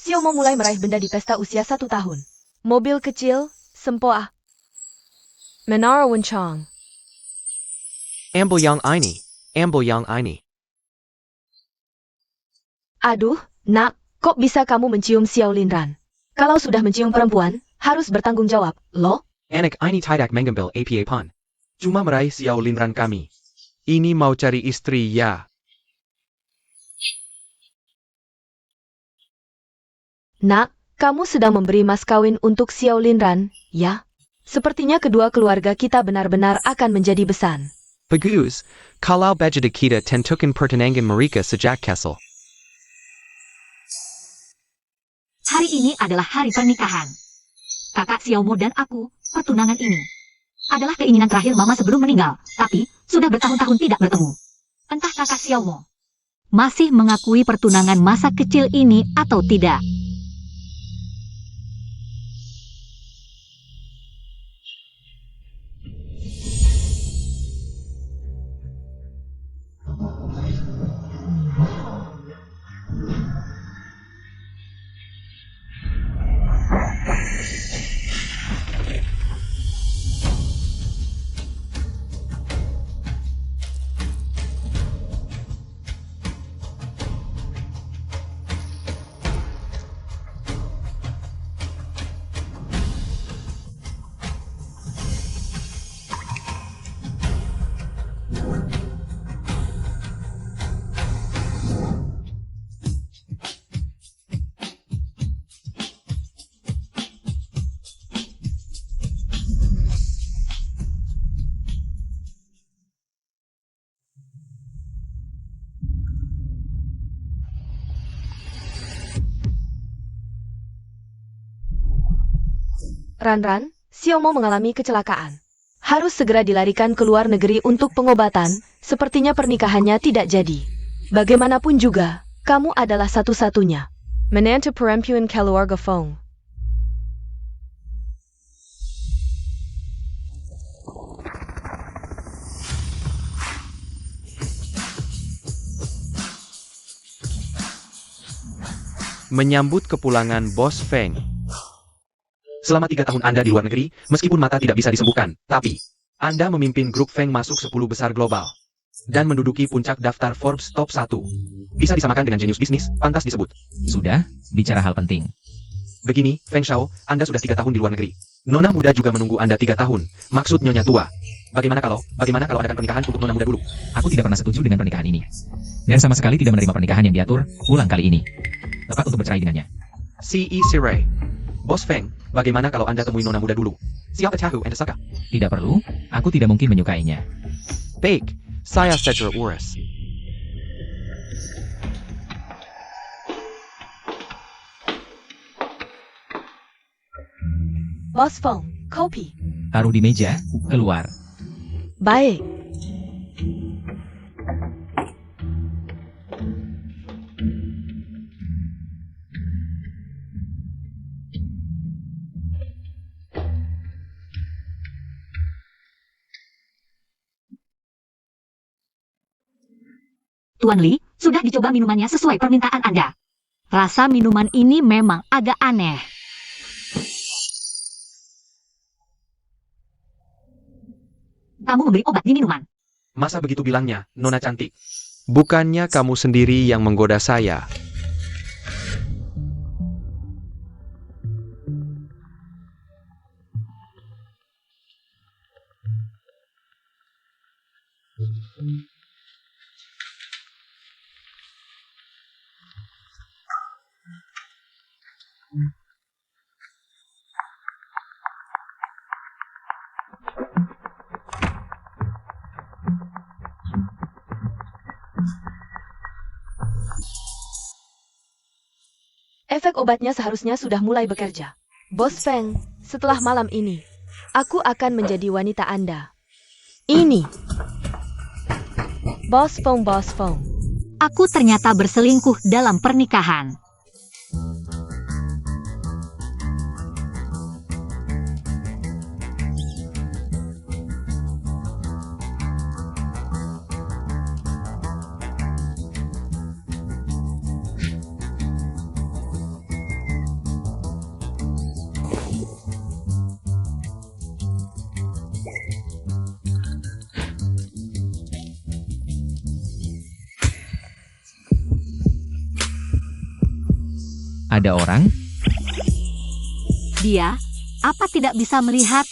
Xiaomo mulai meraih benda di pesta usia 1 tahun. Mobil kecil, sempoa. Menara Wencang. Ambil yang ini. Ambil yang ini. Aduh, nak, kok bisa kamu mencium Xiao Linran? Kalau sudah mencium perempuan, harus bertanggung jawab, loh. Anak ini tidak mengambil apa pun. Cuma meraih Xiao Linran kami. Ini mau cari istri ya. Nak, kamu sedang memberi mas kawin untuk Xiao Linran, ya? Sepertinya kedua keluarga kita benar-benar akan menjadi besan. Bagus, kalau bajada kita tentukan pertunangan mereka sejak Kessel. Hari ini adalah hari pernikahan. Kakak Xiaomo dan aku, pertunangan ini adalah keinginan terakhir Mama sebelum meninggal, tapi sudah bertahun-tahun tidak bertemu. Entah kakak Xiaomo masih mengakui pertunangan masa kecil ini atau tidak. Ran, Xiaomo mengalami kecelakaan. Harus segera dilarikan ke luar negeri untuk pengobatan, sepertinya pernikahannya tidak jadi. Bagaimanapun juga, kamu adalah satu-satunya. Menantu perempuan keluarga Fong. Menyambut kepulangan Bos Feng. Selama 3 tahun Anda di luar negeri, meskipun mata tidak bisa disembuhkan, tapi Anda memimpin grup Feng masuk 10 besar global dan menduduki puncak daftar Forbes Top 1. Bisa disamakan dengan jenius bisnis, pantas disebut. Sudah, bicara hal penting. Begini, Feng Shao, Anda sudah 3 tahun di luar negeri. Nona muda juga menunggu Anda 3 tahun. Maksud nyonya tua. Bagaimana kalau adakan pernikahan untuk nona muda dulu? Aku tidak pernah setuju dengan pernikahan ini. Dan sama sekali tidak menerima pernikahan yang diatur ulang kali ini. Tepat untuk bercerai dengannya. C.E. Sirai. Bos Feng, bagaimana kalau Anda temui nona muda dulu? Siapa tahu Anda suka? Tidak perlu, aku tidak mungkin menyukainya. Baik, saya saja urus. Bos Fong, kopi. Taruh di meja, keluar. Baik. Tuan Li, sudah dicoba minumannya sesuai permintaan Anda. Rasa minuman ini memang agak aneh. Kamu memberi obat di minuman. Masa begitu bilangnya, nona cantik? Bukannya kamu sendiri yang menggoda saya. Efek obatnya seharusnya sudah mulai bekerja. Bos Feng, setelah malam ini, aku akan menjadi wanita Anda. Ini. Bos Feng, Bos Feng. Aku ternyata berselingkuh dalam pernikahan. Ada orang? Dia apa tidak bisa melihat?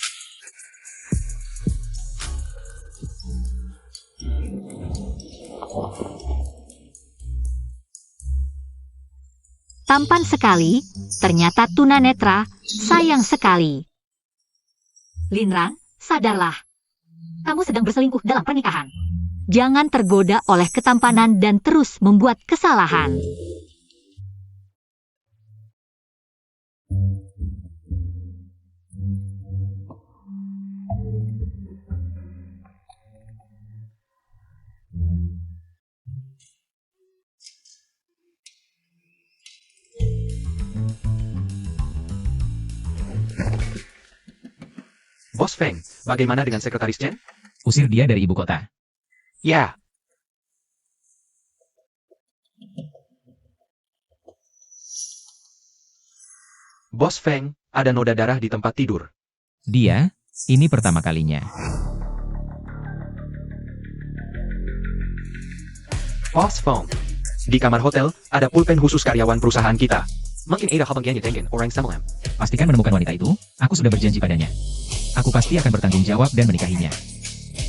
Tampan sekali, ternyata tunanetra, sayang sekali. Linran, sadarlah. Kamu sedang berselingkuh dalam pernikahan. Jangan tergoda oleh ketampanan dan terus membuat kesalahan. Bos Feng, bagaimana dengan sekretaris Chen? Usir dia dari ibu kota. Ya. Bos Feng, ada noda darah di tempat tidur. Dia, ini pertama kalinya. Bos Feng, di kamar hotel, ada pulpen khusus karyawan perusahaan kita. Mungkin ada habangnya dengen orang semalam. Pastikan menemukan wanita itu, aku sudah berjanji padanya. Aku pasti akan bertanggung jawab dan menikahinya.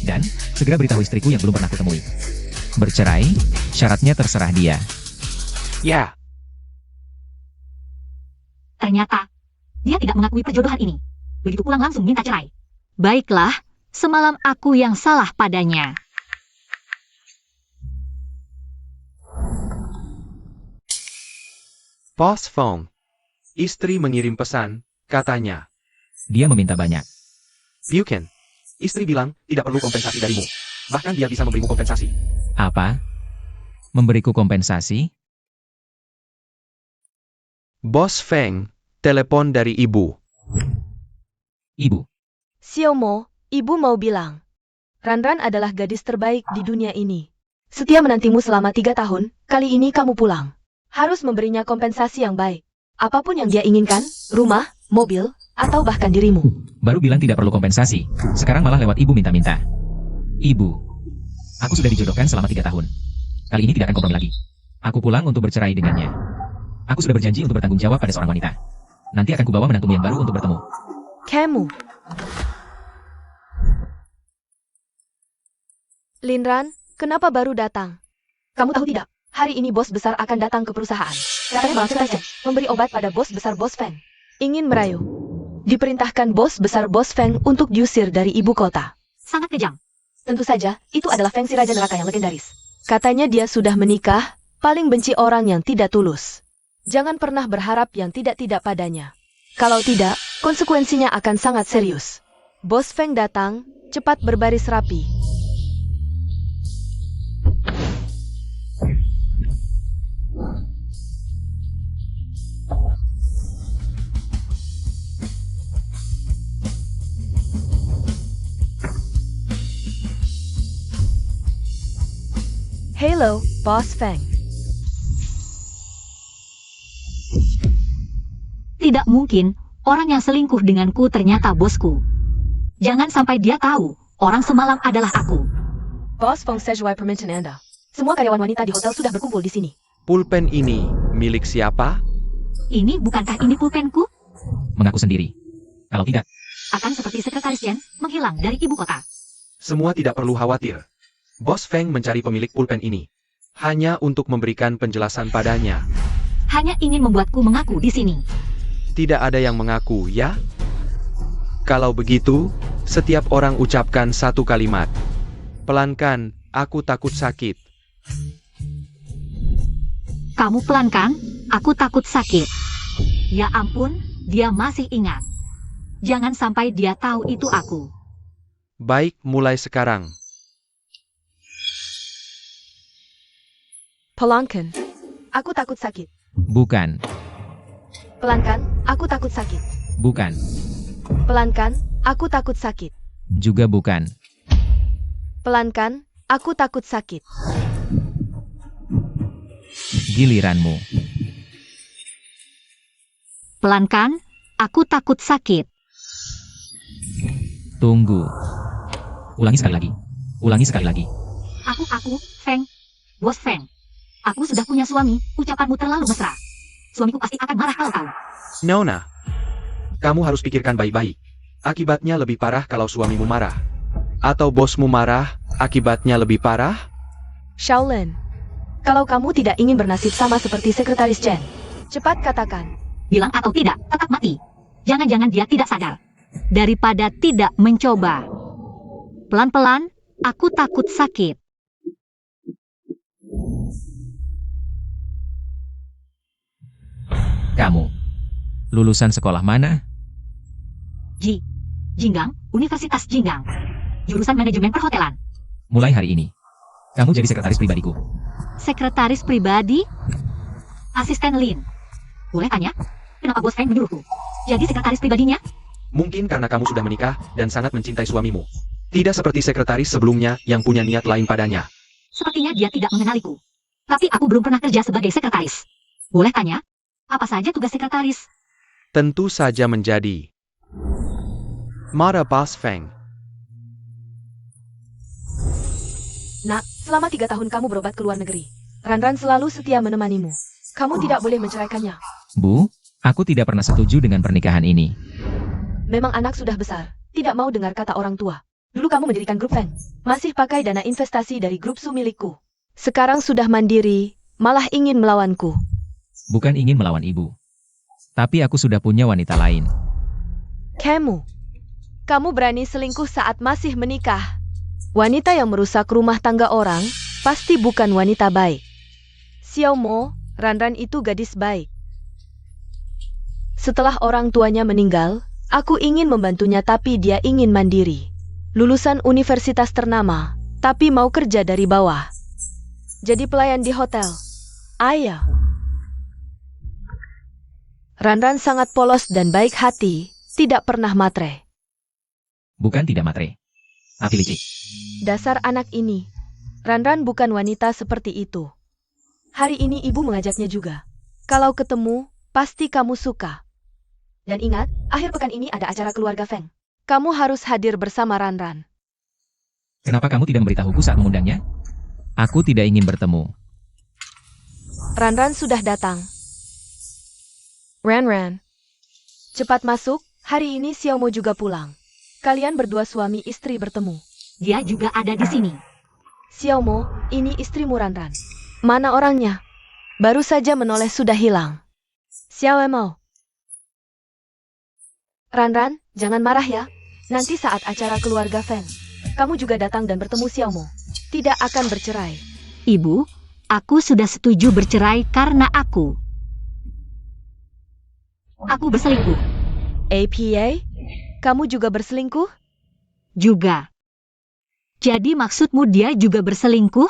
Dan, segera beritahu istriku yang belum pernah kutemui. Bercerai, syaratnya terserah dia. Ya. Ternyata, dia tidak mengakui perjodohan ini. Begitu pulang langsung minta cerai. Baiklah, semalam aku yang salah padanya. Bos Feng, istri mengirim pesan, katanya. Dia meminta banyak. Bukan. Istri bilang, tidak perlu kompensasi darimu. Bahkan dia bisa memberimu kompensasi. Apa? Memberiku kompensasi? Bos Feng, telepon dari ibu. Ibu, Xiaomo, ibu mau bilang. Ranran adalah gadis terbaik di dunia ini. Setia menantimu selama 3 tahun, kali ini kamu pulang. Harus memberinya kompensasi yang baik. Apapun yang dia inginkan, rumah, mobil, atau bahkan dirimu. baru bilang tidak perlu kompensasi. Sekarang malah lewat ibu minta-minta. Ibu, aku sudah dijodohkan selama 3 tahun. Kali ini tidak akan kompromi lagi. Aku pulang untuk bercerai dengannya. Aku sudah berjanji untuk bertanggung jawab pada seorang wanita. Nanti akan kubawa menantumu yang baru untuk bertemu. Kamu. Linran, kenapa baru datang? Kamu tahu tidak? Hari ini bos besar akan datang ke perusahaan. Katanya maksud saja memberi obat pada bos besar Bos Feng. Ingin merayu. Diperintahkan bos besar Bos Feng untuk diusir dari ibu kota. Sangat kejam. Tentu saja, itu adalah Feng si Raja Neraka yang legendaris. Katanya dia sudah menikah, paling benci orang yang tidak tulus. Jangan pernah berharap yang tidak-tidak padanya. Kalau tidak, konsekuensinya akan sangat serius. Bos Feng datang, cepat berbaris rapi. Hello, Bos Feng. Tidak mungkin, orang yang selingkuh denganku ternyata bosku. Jangan sampai dia tahu, orang semalam adalah aku. Bos Feng sesuai permintaan Anda. Semua karyawan wanita di hotel sudah berkumpul di sini. Pulpen ini milik siapa? Ini bukankah ini pulpenku? Mengaku sendiri. Kalau tidak, Akan seperti sekretaris Chen, menghilang dari ibu kota. Semua tidak perlu khawatir. Bos Feng mencari pemilik pulpen ini. Hanya untuk memberikan penjelasan padanya. Hanya ingin membuatku mengaku di sini. Tidak ada yang mengaku, ya? Kalau begitu, setiap orang ucapkan satu kalimat. Pelankan, aku takut sakit. Kamu pelan kan? Aku takut sakit. Ya ampun, dia masih ingat. Jangan sampai dia tahu itu aku. Baik, mulai sekarang. Pelankan. Aku takut sakit. bukan, Pelankan, aku takut sakit. bukan, Pelankan, aku takut sakit. juga bukan. Pelankan, aku takut sakit. Giliranmu. Pelan kan? Aku takut sakit. Tunggu. Ulangi sekali lagi. Ulangi sekali lagi. Aku, Feng. Bos Feng. Aku sudah punya suami, ucapanmu terlalu mesra. suamiku pasti akan marah kalau tahu. Nona, kamu harus pikirkan baik-baik. Akibatnya lebih parah kalau suamimu marah. Atau bosmu marah, akibatnya lebih parah? Shaolin, kalau kamu tidak ingin bernasib sama seperti Sekretaris Chen, cepat katakan. Bilang atau tidak, tetap mati. Jangan-jangan dia tidak sadar. Daripada tidak mencoba. Pelan-pelan, aku takut sakit. Kamu, lulusan sekolah mana? Jinggang, Universitas Jinggang. Jurusan manajemen perhotelan. Mulai hari ini, kamu jadi sekretaris pribadiku. Sekretaris pribadi? Asisten Lin. Boleh tanya? Kenapa Bos Feng menyuruhku? Jadi sekretaris pribadinya? Mungkin karena kamu sudah menikah dan sangat mencintai suamimu. Tidak seperti sekretaris sebelumnya yang punya niat lain padanya. Sepertinya dia tidak mengenaliku. Tapi aku belum pernah kerja sebagai sekretaris. Boleh tanya? Apa saja tugas sekretaris? Tentu saja menjadi Mara Bos Feng. Nak, selama 3 tahun kamu berobat ke luar negeri. Ranran selalu setia menemanimu. Kamu tidak boleh menceraikannya. Bu, aku tidak pernah setuju dengan pernikahan ini. Memang anak sudah besar, tidak mau dengar kata orang tua. Dulu kamu mendirikan grup Feng, masih pakai dana investasi dari grup Su milikku. Sekarang sudah mandiri, malah ingin melawanku. Bukan ingin melawan ibu. Tapi aku sudah punya wanita lain. Kamu berani selingkuh saat masih menikah. Wanita yang merusak rumah tangga orang, pasti bukan wanita baik. Xiao Mo, Ranran itu gadis baik. Setelah orang tuanya meninggal, aku ingin membantunya tapi dia ingin mandiri. Lulusan universitas ternama, tapi mau kerja dari bawah. Jadi pelayan di hotel. Ayah. Ranran sangat polos dan baik hati, tidak pernah matre. Bukan tidak matre, tapi licik. Dasar anak ini. Ranran bukan wanita seperti itu. Hari ini ibu mengajaknya juga. Kalau ketemu, pasti kamu suka. Dan ingat, akhir pekan ini ada acara keluarga Feng. Kamu harus hadir bersama Ranran. Kenapa kamu tidak memberitahuku saat mengundangnya? Aku tidak ingin bertemu. Ranran sudah datang. Ranran, cepat masuk, hari ini Xiao Mo juga pulang. Kalian berdua suami istri bertemu. Dia juga ada di sini. Xiao Mo, ini istrimu Ranran. Mana orangnya? Baru saja menoleh sudah hilang. Xiao Mo. Ranran, jangan marah ya. Nanti saat acara keluarga Feng, kamu juga datang dan bertemu Xiao Mo. Tidak akan bercerai. Ibu, aku sudah setuju bercerai karena aku berselingkuh. APA? Kamu juga berselingkuh? Juga. Jadi maksudmu dia juga berselingkuh?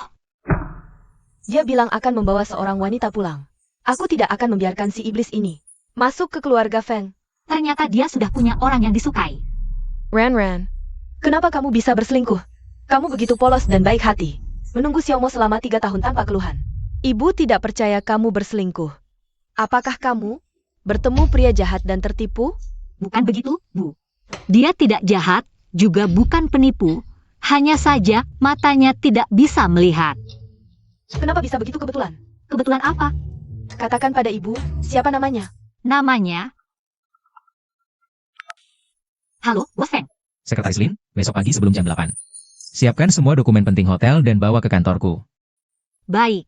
Dia bilang akan membawa seorang wanita pulang. Aku tidak akan membiarkan si iblis ini masuk ke keluarga Feng. Ternyata dia sudah punya orang yang disukai. Ranran, kenapa kamu bisa berselingkuh? Kamu begitu polos dan baik hati. Menunggu Xiao Mo selama 3 tahun tanpa keluhan. Ibu tidak percaya kamu berselingkuh. Apakah kamu bertemu pria jahat dan tertipu? Bukan begitu, Bu. Dia tidak jahat, juga bukan penipu. Hanya saja matanya tidak bisa melihat. Kenapa bisa begitu kebetulan? Kebetulan apa? Katakan pada ibu, siapa namanya? Namanya? Halo, Bos Feng. Sekretaris Lin, besok pagi sebelum jam 8. Siapkan semua dokumen penting hotel dan bawa ke kantorku. Baik.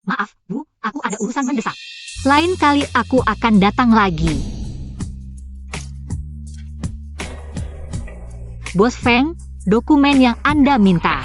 Maaf, Bu, aku ada urusan mendesak. Lain kali aku akan datang lagi. Bos Feng, dokumen yang Anda minta.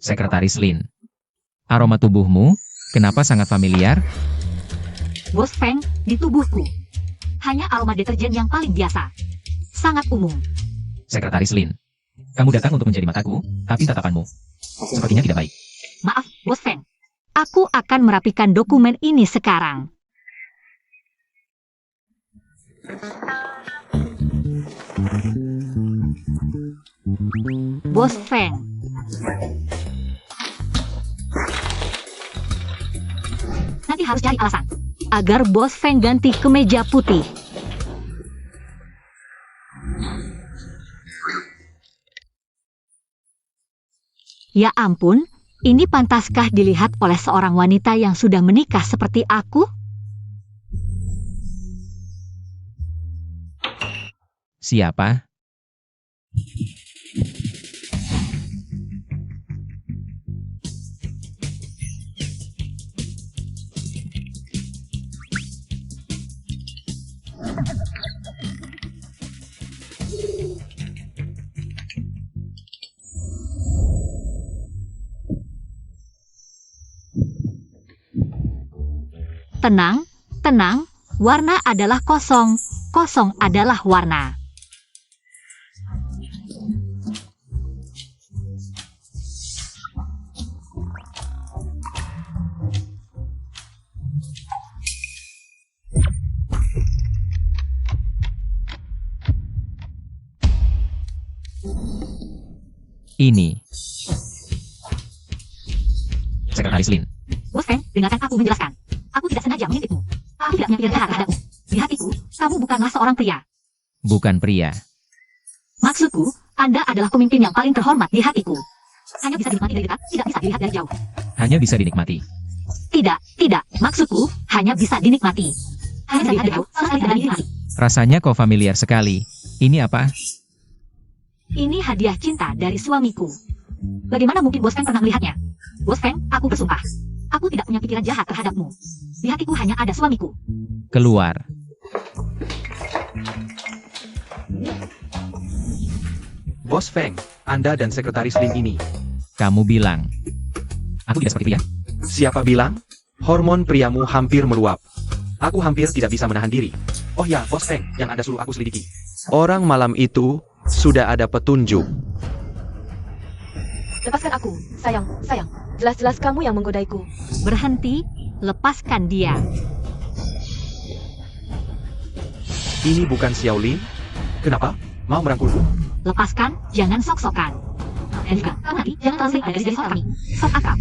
Sekretaris Lin. Aroma tubuhmu, kenapa sangat familiar? Bos Feng, di tubuhku. Hanya aroma deterjen yang paling biasa. Sangat umum. Sekretaris Lin. Kamu datang untuk menjadi mataku, tapi tatapanmu sepertinya tidak baik. Maaf, Bos Feng. Aku akan merapikan dokumen ini sekarang. Bos Feng. harus cari alasan agar Bos Feng ganti kemeja putih. Ya ampun, ini pantaskah dilihat oleh seorang wanita yang sudah menikah seperti aku? Siapa? Tenang, tenang, warna adalah kosong, kosong adalah warna. Ini. Sekretaris Lin. Bos Feng, dengarkan aku menjelaskan. Aku tidak sengaja mengintipmu. Aku tidak punya pilihan jahat terhadapmu. Di hatiku, kamu bukanlah seorang pria. Bukan pria. Maksudku, Anda adalah pemimpin yang paling terhormat di hatiku. Hanya bisa dinikmati dari dekat, tidak bisa dilihat dari jauh. Hanya bisa dinikmati. Tidak, tidak. Maksudku, hanya bisa dinikmati. Hanya bisa dilihat dari jauh, sama sekali tidak dinikmati. Rasanya kau familiar sekali. Ini apa? Ini hadiah cinta dari suamiku. Bagaimana mungkin Bos Feng pernah melihatnya? Bos Feng, aku bersumpah. Aku tidak punya pikiran jahat terhadapmu. Di hatiku hanya ada suamiku. Keluar. Bos Feng, Anda dan Sekretaris Lin ini. Kamu bilang. Aku tidak seperti pria. Siapa bilang? Hormon priamu hampir meluap. Aku hampir tidak bisa menahan diri. Oh ya, Bos Feng, yang Anda suruh aku selidiki. Orang malam itu sudah ada petunjuk. Lepaskan aku, sayang, sayang. Jelas-jelas kamu yang menggodaiku. Berhenti, lepaskan dia. Ini bukan Xiao Lin? Kenapa? Mau merangkulku? Lepaskan, jangan sok-sokan. Dan juga, kamu nanti jangan terlalu sering ada di sekolah kami. Sok akrab.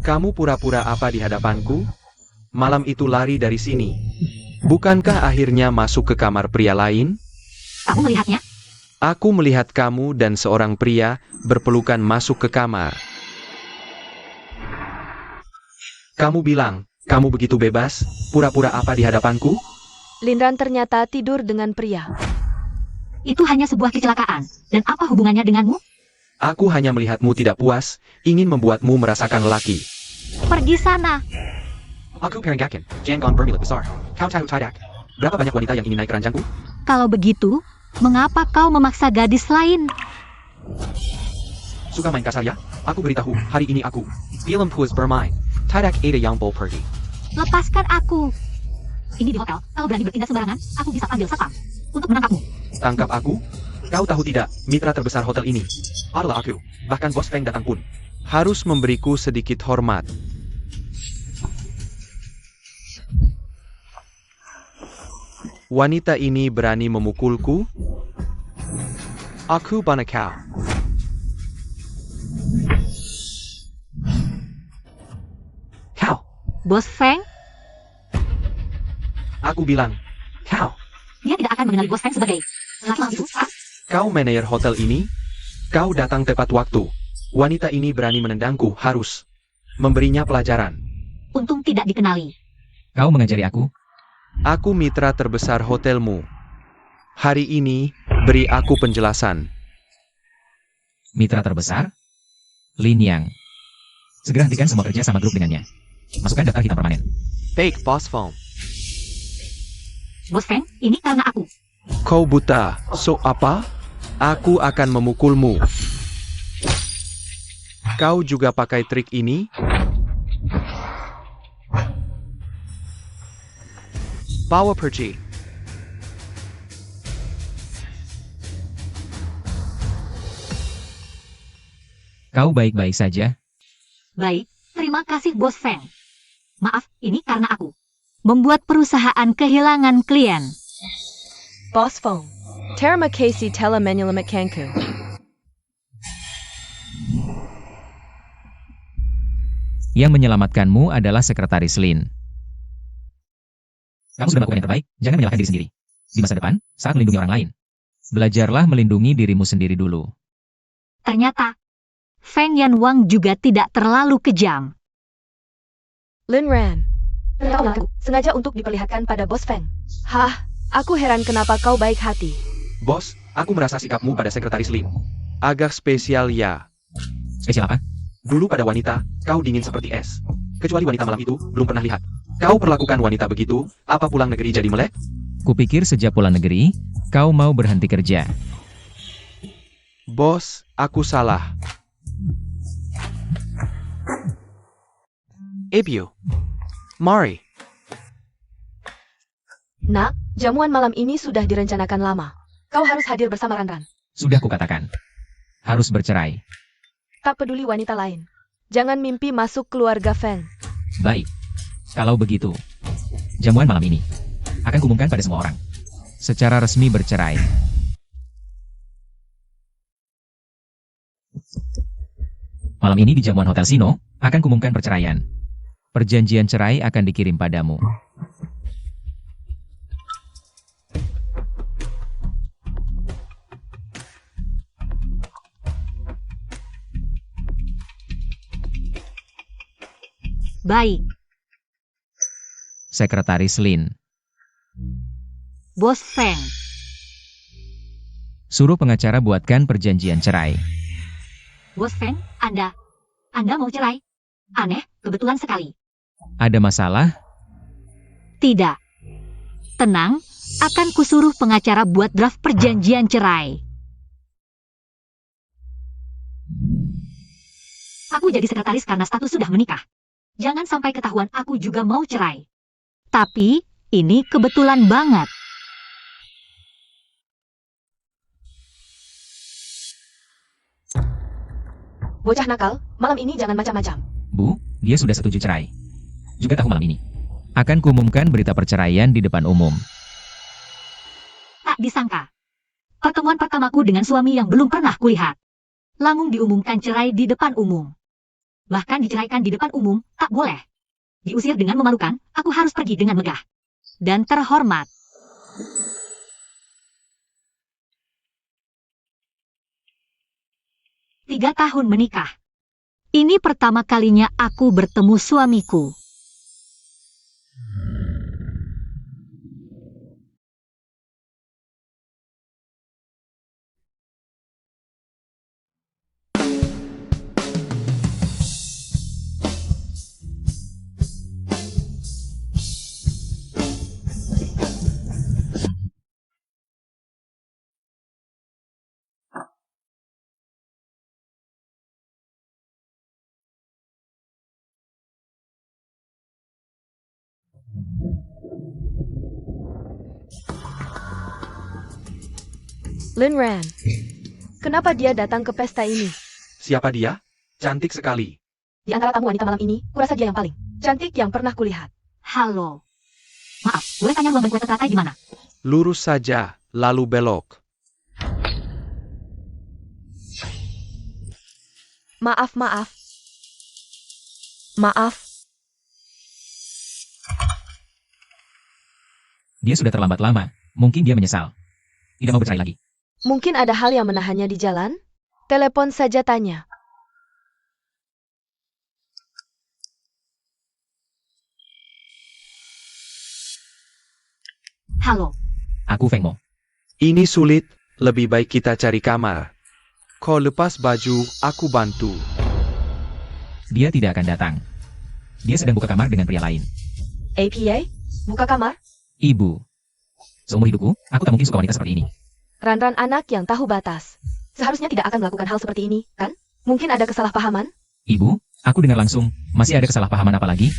Kamu pura-pura apa di hadapanku? Malam itu lari dari sini. Bukankah akhirnya masuk ke kamar pria lain? Kamu melihatnya? Aku melihat kamu dan seorang pria berpelukan masuk ke kamar. Kamu bilang, kamu begitu bebas, pura-pura apa di hadapanku? Linran ternyata tidur dengan pria. Itu hanya sebuah kecelakaan. Dan apa hubungannya denganmu? Aku hanya melihatmu tidak puas, ingin membuatmu merasakan lelaki. Pergi sana. Aku Perenggakin, Janggon bermilik besar. Kau tahu tidak? Berapa banyak wanita yang ingin naik keranjangku? Kalau begitu, mengapa kau memaksa gadis lain? Suka main kasar ya? Aku beritahu, hari ini aku. Film puas bermain. Tidak ada yang boleh pergi. Lepaskan aku. Ini di hotel, kalau berani bertindak sembarangan, aku bisa panggil satpam untuk menangkapmu. Tangkap aku? Kau tahu tidak, mitra terbesar hotel ini adalah aku. Bahkan Bos Feng datang pun harus memberiku sedikit hormat. Wanita ini berani memukulku? Aku banakau. Kau. Bos Feng, Aku bilang, kau. dia tidak akan mengenali Bos Feng sebagai laki-laki itu. Kau manajer hotel ini? Kau datang tepat waktu. Wanita ini berani menendangku, harus memberinya pelajaran. Untung tidak dikenali. Kau mengajari aku? Aku mitra terbesar hotelmu. Hari ini, beri aku penjelasan. Mitra terbesar? Lin Yang. Segera hentikan semua kerja sama grup dengannya. Masukkan daftar hitam permanen. Fake Boss Phone. Bos Feng, ini karena aku. Kau buta, so apa? Aku akan memukulmu. Kau juga pakai trik ini? Bawa pergi. Kau baik-baik saja? Baik, terima kasih Bos Feng. Maaf, ini karena aku. Membuat perusahaan kehilangan klien. Boss Phone. Terima kasih telah menyelamatkanku. Yang menyelamatkanmu adalah Sekretaris Lin. Kamu sudah melakukan yang terbaik, jangan menyalahkan diri sendiri. Di masa depan, saat melindungi orang lain, belajarlah melindungi dirimu sendiri dulu. Ternyata, Feng Yanwang juga tidak terlalu kejam. Lin Ran, kau mengaku sengaja untuk diperlihatkan pada Bos Feng. Hah, aku heran kenapa kau baik hati. Bos, aku merasa sikapmu pada Sekretaris Lin agak spesial ya. Spesial apa? Dulu pada wanita, kau dingin seperti es. Kecuali wanita malam itu, belum pernah lihat. Kau perlakukan wanita begitu, apa pulang negeri jadi melek? Kupikir sejak pulang negeri, kau mau berhenti kerja. Bos, aku salah. Ebio, mari. Nak, jamuan malam ini sudah direncanakan lama. Kau harus hadir bersama Ranran. Sudah kukatakan. Harus bercerai. Tak peduli wanita lain. Jangan mimpi masuk keluarga Feng. Baik. Kalau begitu, jamuan malam ini akan kuumumkan pada semua orang. Secara resmi bercerai. Malam ini di jamuan Hotel Sino akan kuumumkan perceraian. Perjanjian cerai akan dikirim padamu. Baik, Sekretaris Lin. Bos Feng. Suruh pengacara buatkan perjanjian cerai. Bos Feng, Anda mau cerai? Aneh, kebetulan sekali. Ada masalah? Tidak. Tenang, akan kusuruh pengacara buat draft perjanjian cerai. Aku jadi sekretaris karena status sudah menikah. Jangan sampai ketahuan aku juga mau cerai. Tapi, ini kebetulan banget. Bocah nakal, malam ini jangan macam-macam. Bu, dia sudah setuju cerai. Juga tahu malam ini. Akan kuumumkan berita perceraian di depan umum. Tak disangka. Pertemuan pertamaku dengan suami yang belum pernah kulihat. Langsung diumumkan cerai di depan umum. Bahkan diceraikan di depan umum, tak boleh. Diusir dengan memalukan, aku harus pergi dengan megah. Dan terhormat. Tiga tahun menikah. Ini pertama kalinya aku bertemu suamiku. Lin Ran, kenapa dia datang ke pesta ini? Siapa dia? Cantik sekali. Di antara tamu wanita malam ini, kurasa dia yang paling cantik yang pernah kulihat. Halo. Maaf, boleh tanya ruang banquet teratai di mana? Lurus saja, lalu belok. Maaf. Maaf. Dia sudah terlambat lama. Mungkin dia menyesal. Tidak mau bercerai lagi. Mungkin ada hal yang menahannya di jalan? Telepon saja tanya. Halo. Aku Feng Mo. Ini sulit, lebih baik kita cari kamar. Kau lepas baju, aku bantu. Dia tidak akan datang. Dia sedang buka kamar dengan pria lain. APA? Buka kamar? Ibu. Seumur hidupku, aku tak mungkin suka wanita seperti ini. Ranran anak yang tahu batas. Seharusnya tidak akan melakukan hal seperti ini, kan? Mungkin ada kesalahpahaman? Ibu, aku dengar langsung, masih ada kesalahpahaman apa lagi?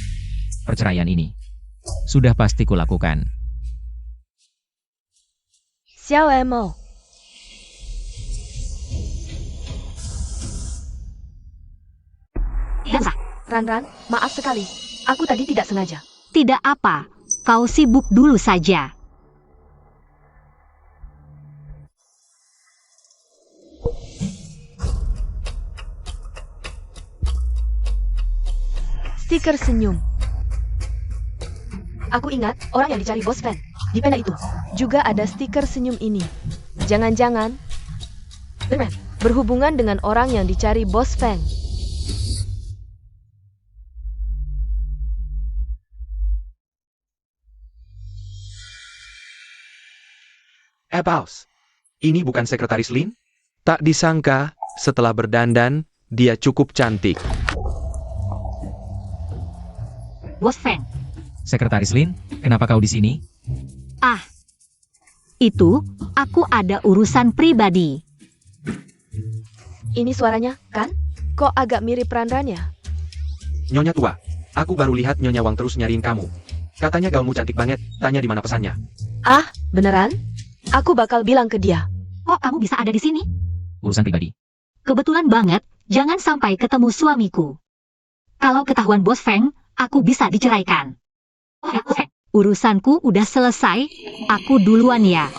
Perceraian ini. Sudah pasti kulakukan. Xiao Emo. Dansa. Ranran, maaf sekali. Aku tadi tidak sengaja. Tidak apa. Kau sibuk dulu saja. Stiker senyum. Aku ingat orang yang dicari Bos Feng. Di pena itu juga ada stiker senyum ini. Jangan-jangan berhubungan dengan orang yang dicari Bos Feng. Paus. Ini bukan sekretaris Lin? Tak disangka, setelah berdandan, dia cukup cantik. Bos Feng. Sekretaris Lin, kenapa kau di sini? Ah, itu aku ada urusan pribadi. Ini suaranya, kan? Kok agak mirip Ranran ya? Nyonya tua, aku baru lihat Nyonya Wang terus nyariin kamu. Katanya gaunmu cantik banget, tanya di mana pesannya. Ah, beneran? Aku bakal bilang ke dia. Kok kamu bisa ada di sini? Urusan pribadi. Kebetulan banget, jangan sampai ketemu suamiku. Kalau ketahuan Bos Feng, aku bisa diceraikan. Urusanku udah selesai, aku duluan ya.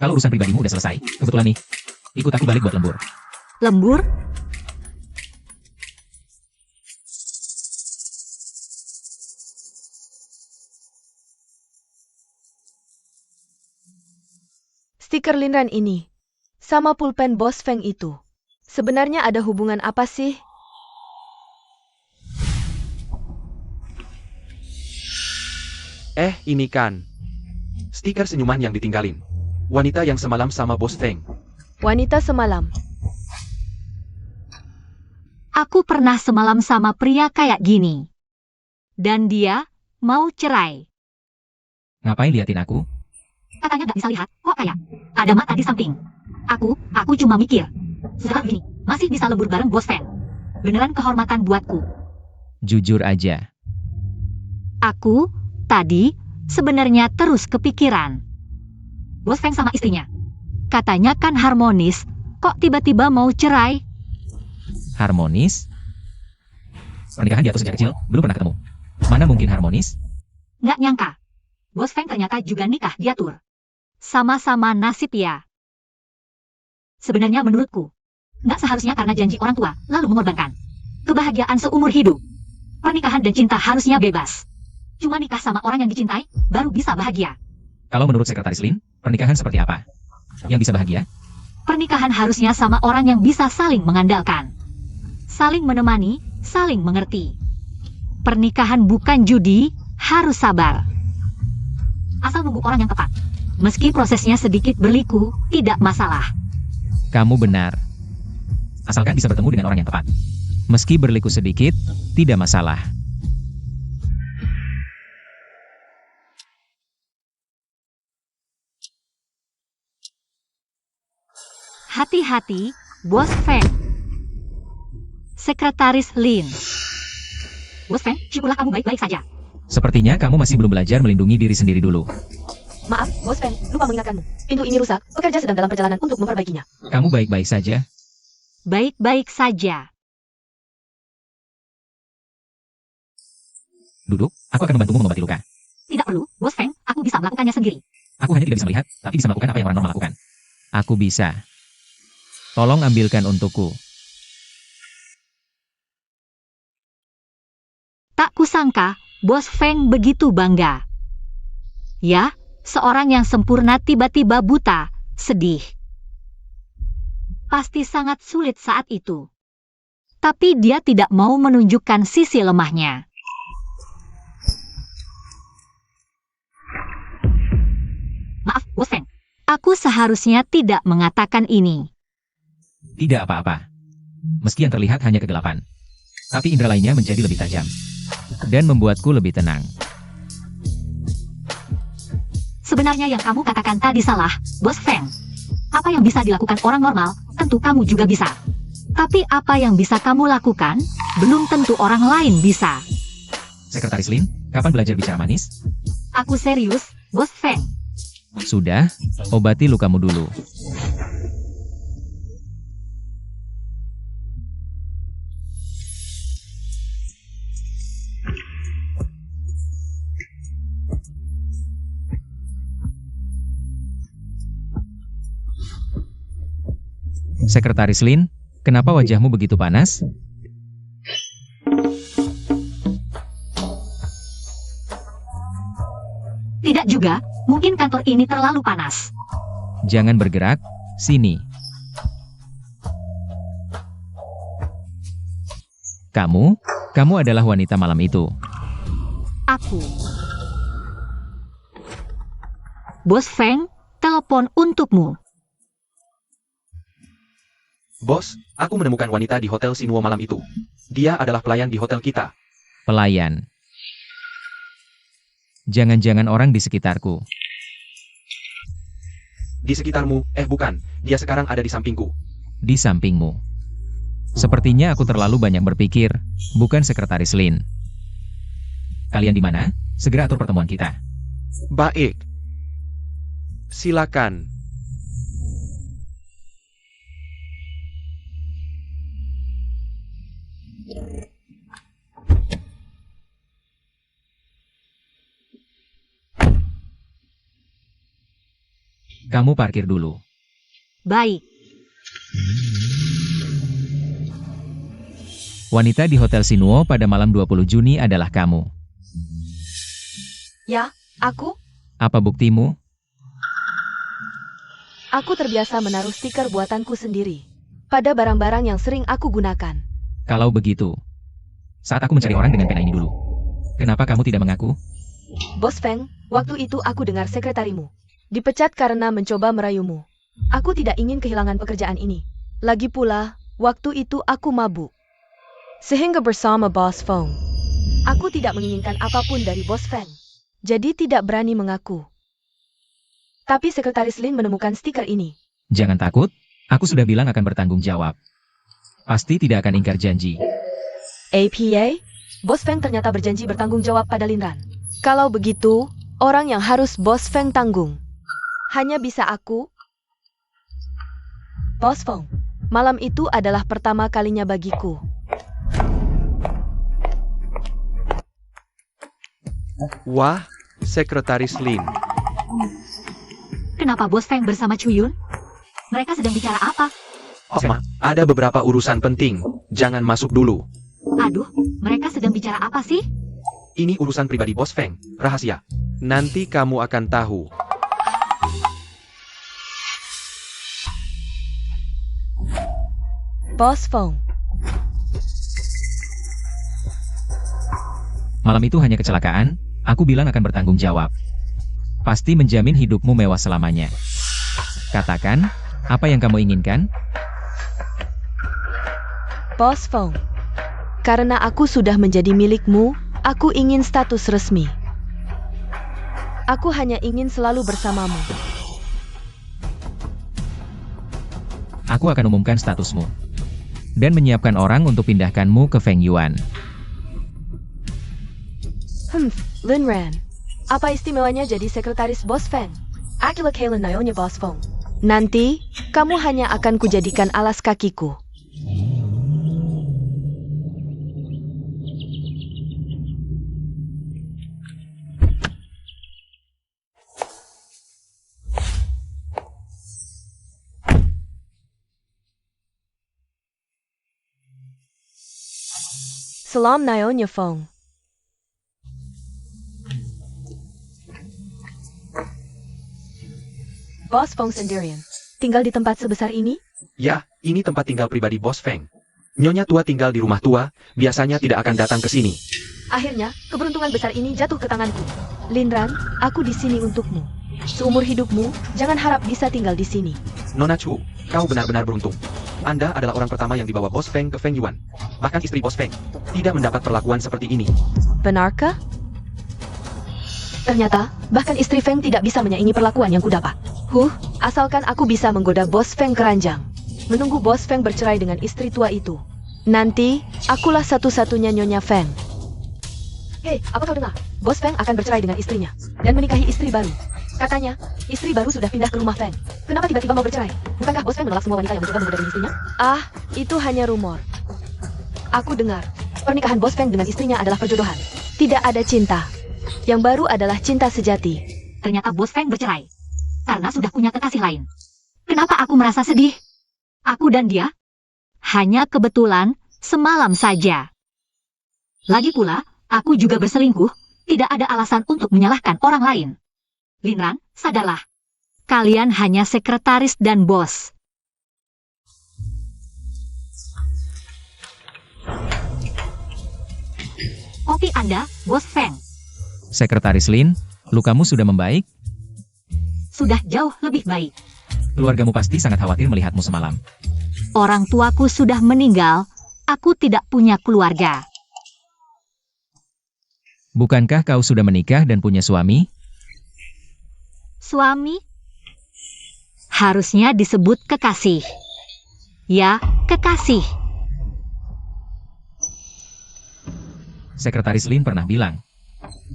Kalau urusan pribadimu udah selesai, kebetulan nih. Ikut aku balik buat lembur. Lembur? Stiker Linran ini sama pulpen Bos Feng itu. Sebenarnya ada hubungan apa sih? Ini kan. Stiker senyuman yang ditinggalin. Wanita yang semalam sama Bos Feng. Wanita semalam. Aku pernah semalam sama pria kayak gini. Dan dia mau cerai. Ngapain liatin aku? Katanya nggak bisa lihat, kok kayak ada mata di samping. Aku cuma mikir. Setelah ini, masih bisa lembur bareng Bos Feng. Beneran kehormatan buatku. Jujur aja. Aku, tadi, sebenarnya terus kepikiran. Bos Feng sama istrinya. Katanya kan harmonis, kok tiba-tiba mau cerai? Harmonis? Pernikahan diatur sejak kecil, belum pernah ketemu. Mana mungkin harmonis? Nggak nyangka. Bos Feng ternyata juga nikah diatur. Sama-sama nasib ya. Sebenarnya menurutku, nggak seharusnya karena janji orang tua, lalu mengorbankan kebahagiaan seumur hidup. Pernikahan dan cinta harusnya bebas. Cuma nikah sama orang yang dicintai, baru bisa bahagia. Kalau menurut Sekretaris Lin, pernikahan seperti apa? Yang bisa bahagia? Pernikahan harusnya sama orang yang bisa saling mengandalkan. Saling menemani, saling mengerti. Pernikahan bukan judi, harus sabar. Asal nunggu orang yang tepat. Meski prosesnya sedikit berliku, tidak masalah. Kamu benar. Asalkan bisa bertemu dengan orang yang tepat. Meski berliku sedikit, tidak masalah. Hati-hati, Bos Feng. Sekretaris Lin. Bos Feng, syukurlah kamu baik-baik saja. Sepertinya kamu masih belum belajar melindungi diri sendiri dulu. Maaf, Bos Feng, lupa mengingatkanmu. Pintu ini rusak, pekerja sedang dalam perjalanan untuk memperbaikinya. Kamu baik-baik saja? Baik-baik saja. Duduk, aku akan membantumu mengobati luka. Tidak perlu, Bos Feng, aku bisa melakukannya sendiri. Aku hanya tidak bisa melihat, tapi bisa melakukan apa yang orang normal lakukan. Aku bisa. Tolong ambilkan untukku. Tak kusangka, Bos Feng begitu bangga. Ya, seorang yang sempurna tiba-tiba buta, sedih. Pasti sangat sulit saat itu. Tapi dia tidak mau menunjukkan sisi lemahnya. Maaf, Bos Feng. Aku seharusnya tidak mengatakan ini. Tidak apa-apa. Meski yang terlihat hanya kegelapan. Tapi indera lainnya menjadi lebih tajam. Dan membuatku lebih tenang. Sebenarnya yang kamu katakan tadi salah, Bos Feng. Apa yang bisa dilakukan orang normal, tentu kamu juga bisa. Tapi apa yang bisa kamu lakukan, belum tentu orang lain bisa. Sekretaris Lin, kapan belajar bicara manis? Aku serius, Bos Feng. Sudah, obati lukamu dulu. Sekretaris Lin, kenapa wajahmu begitu panas? Tidak juga, mungkin kantor ini terlalu panas. Jangan bergerak, sini. Kamu adalah wanita malam itu. Aku. Bos Feng, telepon untukmu. Bos, aku menemukan wanita di Hotel Sinuo malam itu. Dia adalah pelayan di hotel kita. Pelayan. Jangan-jangan orang di sekitarku. Di sekitarmu, bukan. Dia sekarang ada di sampingku. Di sampingmu. Sepertinya aku terlalu banyak berpikir, bukan Sekretaris Lin. Kalian di mana? Segera atur pertemuan kita. Baik. Silakan. Kamu parkir dulu. Baik. Wanita di Hotel Sinuo pada malam 20 Juni adalah kamu. Ya, aku? Apa buktimu? Aku terbiasa menaruh stiker buatanku sendiri pada barang-barang yang sering aku gunakan. Kalau begitu, saat aku mencari orang dengan pena ini dulu, kenapa kamu tidak mengaku? Bos Feng, waktu itu aku dengar sekretarimu dipecat karena mencoba merayumu. Aku tidak ingin kehilangan pekerjaan ini. Lagi pula, waktu itu aku mabuk. Sehingga bersama Bos Feng, aku tidak menginginkan apapun dari Bos Feng. Jadi tidak berani mengaku. Tapi Sekretaris Lin menemukan stiker ini. Jangan takut, aku sudah bilang akan bertanggung jawab. Pasti tidak akan ingkar janji. APA, Bos Feng ternyata berjanji bertanggung jawab pada Linran. Kalau begitu, orang yang harus Bos Feng tanggung hanya bisa aku. Bos Feng, malam itu adalah pertama kalinya bagiku. Wah, Sekretaris Lin. Kenapa Bos Feng bersama Chuyun? Mereka sedang bicara apa? Ada beberapa urusan penting. Jangan masuk dulu. Aduh, mereka sedang bicara apa sih? Ini urusan pribadi Bos Feng. Rahasia. Nanti kamu akan tahu. Bos Feng, Malam itu hanya kecelakaan, aku bilang akan bertanggung jawab. Pasti menjamin hidupmu mewah selamanya. Katakan, apa yang kamu inginkan? Bos Feng, karena aku sudah menjadi milikmu, aku ingin status resmi. Aku hanya ingin selalu bersamamu. Aku akan umumkan statusmu. Dan menyiapkan orang untuk pindahkanmu ke Feng Yuan. Lin Ran, apa istimewanya jadi sekretaris Bos Feng? Akilah Kailan Nayonya Bos Feng. Nanti, kamu hanya akan kujadikan alas kakiku. Salam Nayonya Feng. Bos Feng sendirian, tinggal di tempat sebesar ini? Ya, ini tempat tinggal pribadi Bos Feng. Nyonya tua tinggal di rumah tua, biasanya tidak akan datang ke sini. Akhirnya, keberuntungan besar ini jatuh ke tanganku. Linran, aku di sini untukmu. Seumur hidupmu, jangan harap bisa tinggal di sini. Nona Chu, kau benar-benar beruntung. Anda adalah orang pertama yang dibawa Bos Feng ke Feng Yuan. Bahkan istri Bos Feng tidak mendapat perlakuan seperti ini. Benarkah? Ternyata, bahkan istri Feng tidak bisa menyaingi perlakuan yang kudapat. Asalkan aku bisa menggoda Bos Feng keranjang. Menunggu Bos Feng bercerai dengan istri tua itu. Nanti, akulah satu-satunya Nyonya Feng. Hei, apa kau dengar? Bos Feng akan bercerai dengan istrinya. Dan menikahi istri baru. Katanya, istri baru sudah pindah ke rumah Feng. Kenapa tiba-tiba mau bercerai? Bukankah Bos Feng menolak semua wanita yang mencoba menggoda istrinya? Itu hanya rumor. Aku dengar, pernikahan Bos Feng dengan istrinya adalah perjodohan. Tidak ada cinta. Yang baru adalah cinta sejati. Ternyata Bos Feng bercerai. Karena sudah punya kekasih lain. Kenapa aku merasa sedih? Aku dan dia hanya kebetulan semalam saja. Lagi pula, aku juga berselingkuh. Tidak ada alasan untuk menyalahkan orang lain. Linran, sadarlah. Kalian hanya sekretaris dan bos. Kopi Anda, Bos Feng. Sekretaris Lin, lukamu sudah membaik? Sudah jauh lebih baik. Keluargamu pasti sangat khawatir melihatmu semalam. Orang tuaku sudah meninggal. Aku tidak punya keluarga. Bukankah kau sudah menikah dan punya suami? Suami? Harusnya disebut kekasih. Ya, kekasih. Sekretaris Lin pernah bilang,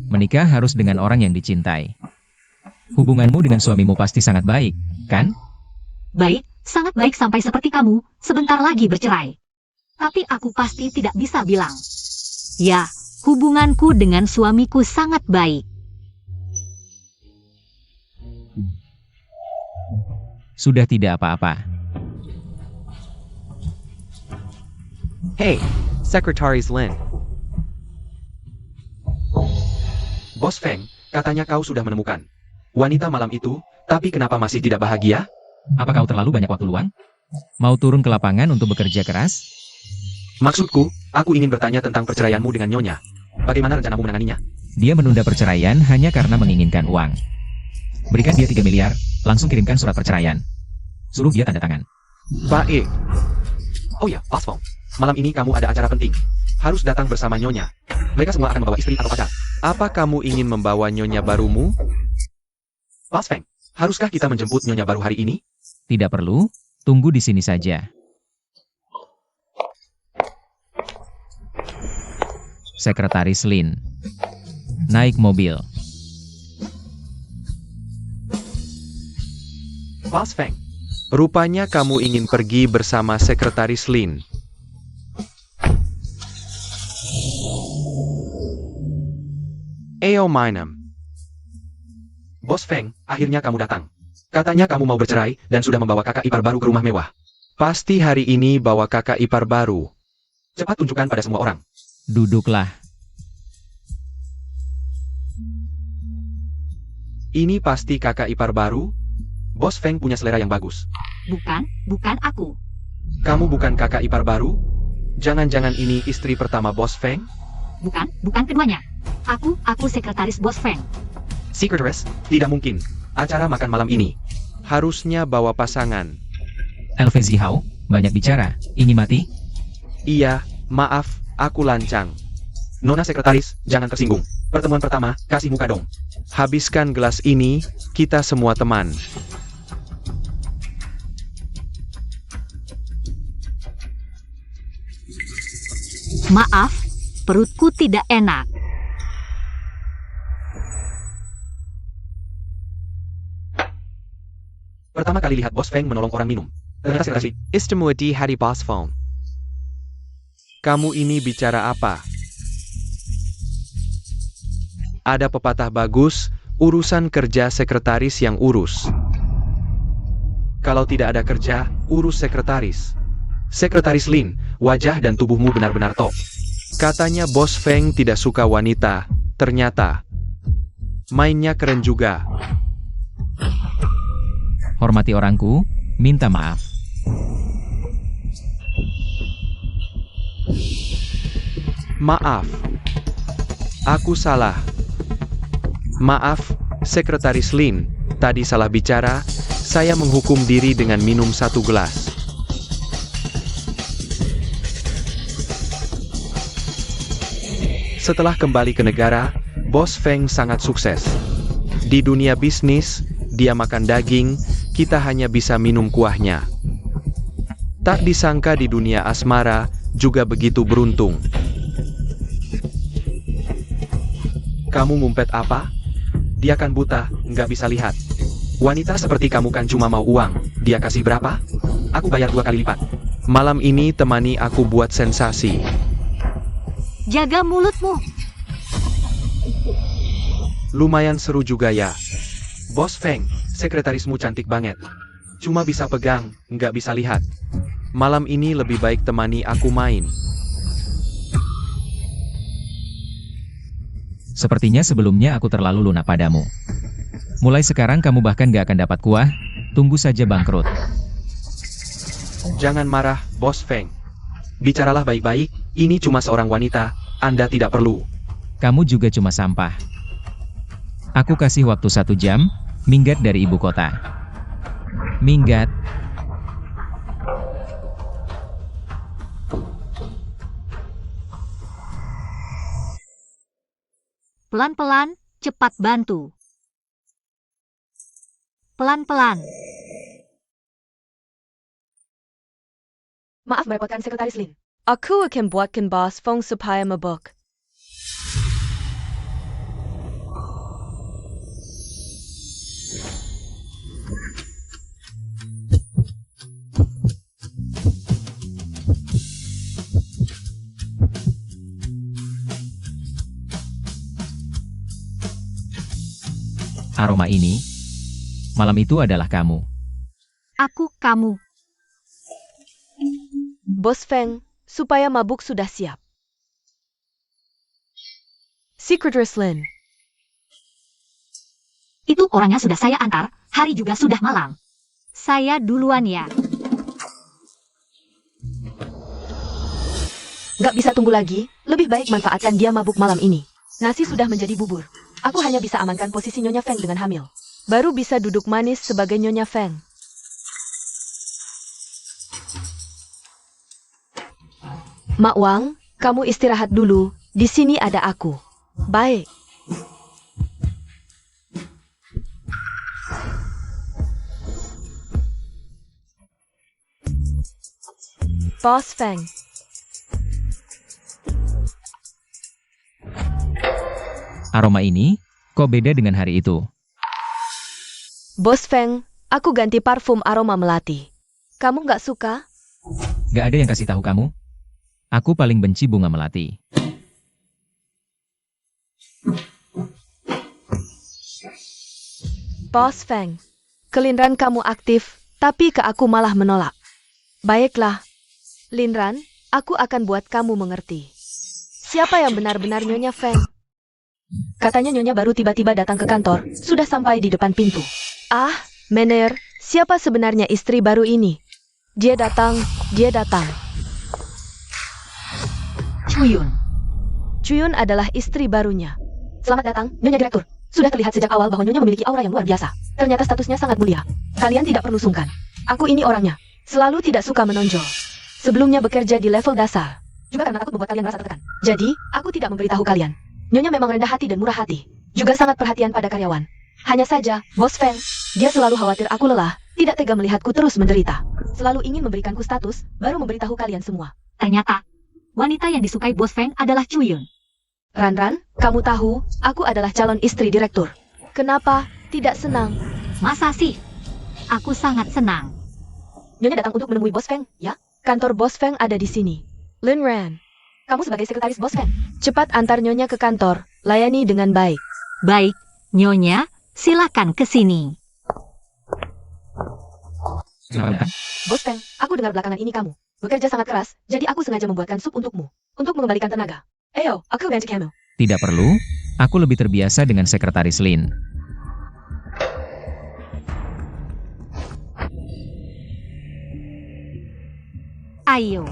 menikah harus dengan orang yang dicintai. Hubunganmu dengan suamimu pasti sangat baik, kan? Baik, sangat baik sampai seperti kamu, sebentar lagi bercerai. Tapi aku pasti tidak bisa bilang. Ya, hubunganku dengan suamiku sangat baik. Sudah tidak apa-apa. Hey, Sekretaris Lin. Bos Feng, katanya kau sudah menemukan wanita malam itu, tapi kenapa masih tidak bahagia? Apa kau terlalu banyak waktu luang? Mau turun ke lapangan untuk bekerja keras? Maksudku, aku ingin bertanya tentang perceraianmu dengan Nyonya. Bagaimana rencanamu menanganinya? Dia menunda perceraian hanya karena menginginkan uang. Berikan dia 3 miliar, langsung kirimkan surat perceraian. Suruh dia tanda tangan. Baik. Oh ya, Bos Feng. Malam ini kamu ada acara penting. Harus datang bersama Nyonya. Mereka semua akan membawa istri atau pacar. Apa kamu ingin membawa Nyonya barumu? Bos Feng, haruskah kita menjemput Nyonya baru hari ini? Tidak perlu, tunggu di sini saja. Sekretaris Lin. Naik mobil. Bos Feng, rupanya kamu ingin pergi bersama Sekretaris Lin. Eo Mainem. Bos Feng, akhirnya kamu datang. Katanya kamu mau bercerai dan sudah membawa kakak ipar baru ke rumah mewah. Pasti hari ini bawa kakak ipar baru. Cepat tunjukkan pada semua orang. Duduklah. Ini pasti kakak ipar baru? Bos Feng punya selera yang bagus. Bukan aku. Kamu bukan kakak ipar baru? Jangan-jangan ini istri pertama Bos Feng? Bukan keduanya. Aku sekretaris Bos Feng. Sekretaris? Tidak mungkin. Acara makan malam ini harusnya bawa pasangan. LV Zihao, banyak bicara. Ingin mati? Iya, maaf, aku lancang. Nona Sekretaris, jangan tersinggung. Pertemuan pertama, kasih muka dong. Habiskan gelas ini, kita semua teman. Maaf, perutku tidak enak. Pertama kali lihat Bos Feng menolong orang minum. Ternyata Sekretaris. Istemudi hari Bos Feng. Kamu ini bicara apa? Ada pepatah bagus, urusan kerja sekretaris yang urus. Kalau tidak ada kerja, urus sekretaris. Sekretaris Lin, wajah dan tubuhmu benar-benar top. Katanya Bos Feng tidak suka wanita, ternyata mainnya keren juga. Hormati orangku, minta maaf. Maaf. Aku salah. Maaf, Sekretaris Lin, tadi salah bicara, saya menghukum diri dengan minum 1 gelas. Setelah kembali ke negara, Bos Feng sangat sukses. Di dunia bisnis, dia makan daging, kita hanya bisa minum kuahnya. Tak disangka di dunia asmara, juga begitu beruntung. Kamu ngumpet apa? Dia kan buta, nggak bisa lihat. Wanita seperti kamu kan cuma mau uang, dia kasih berapa? Aku bayar 2 kali lipat. Malam ini temani aku buat sensasi. Jaga mulutmu. Lumayan seru juga ya. Bos Feng, sekretarismu cantik banget. Cuma bisa pegang, nggak bisa lihat. Malam ini lebih baik temani aku main. Sepertinya sebelumnya aku terlalu lunak padamu. Mulai sekarang kamu bahkan gak akan dapat kuah, tunggu saja bangkrut. Jangan marah, Bos Feng. Bicaralah baik-baik, ini cuma seorang wanita, Anda tidak perlu. Kamu juga cuma sampah. Aku kasih waktu 1 jam, minggat dari ibu kota. Minggat. Pelan-pelan, cepat bantu. Pelan-pelan. Maaf merepotkan Sekretaris Lin. Aku akan buatkan Bos Feng supaya mabuk. Aroma ini, malam itu adalah kamu. Aku kamu. Bos Feng, supaya mabuk sudah siap. Sekretaris Lin. Itu orangnya sudah saya antar, hari juga sudah malam. Saya duluan ya. Gak bisa tunggu lagi, lebih baik manfaatkan dia mabuk malam ini. Nasi sudah menjadi bubur. Aku hanya bisa amankan posisi Nyonya Feng dengan hamil. Baru bisa duduk manis sebagai Nyonya Feng. Mak Wang, kamu istirahat dulu. Di sini ada aku. Baik. Bos Feng. Aroma ini, kok beda dengan hari itu? Bos Feng, aku ganti parfum aroma melati. Kamu nggak suka? Gak ada yang kasih tahu kamu. Aku paling benci bunga melati. Bos Feng, kelinran kamu aktif, tapi ke aku malah menolak. Baiklah, Linran, aku akan buat kamu mengerti. Siapa yang benar-benar Nyonya Feng? Katanya Nyonya baru tiba-tiba datang ke kantor, sudah sampai di depan pintu. Ah, Mener, siapa sebenarnya istri baru ini? Dia datang, dia datang. Chuyun. Chuyun adalah istri barunya. Selamat datang, Nyonya Direktur. Sudah terlihat sejak awal bahwa Nyonya memiliki aura yang luar biasa. Ternyata statusnya sangat mulia. Kalian tidak perlu sungkan. Aku ini orangnya. Selalu tidak suka menonjol. Sebelumnya bekerja di level dasar. Juga karena takut membuat kalian merasa tertekan. Jadi, aku tidak memberitahu kalian. Nyonya memang rendah hati dan murah hati. Juga sangat perhatian pada karyawan. Hanya saja, Bos Feng, dia selalu khawatir aku lelah, tidak tega melihatku terus menderita. Selalu ingin memberikanku status, baru memberitahu kalian semua. Ternyata, wanita yang disukai Bos Feng adalah Chuyun. Ran, kamu tahu, aku adalah calon istri direktur. Kenapa tidak senang? Masa sih? Aku sangat senang. Nyonya datang untuk menemui Bos Feng, ya? Kantor Bos Feng ada di sini. Lin Ran, kamu sebagai sekretaris Bos Feng, cepat antar Nyonya ke kantor, layani dengan baik. Baik, Nyonya, silakan ke sini. Bos Feng, aku dengar belakangan ini kamu bekerja sangat keras, jadi aku sengaja membuatkan sup untukmu, untuk mengembalikan tenaga. Ayo, aku bantu kamu. Tidak perlu, aku lebih terbiasa dengan sekretaris Lin. Ayo.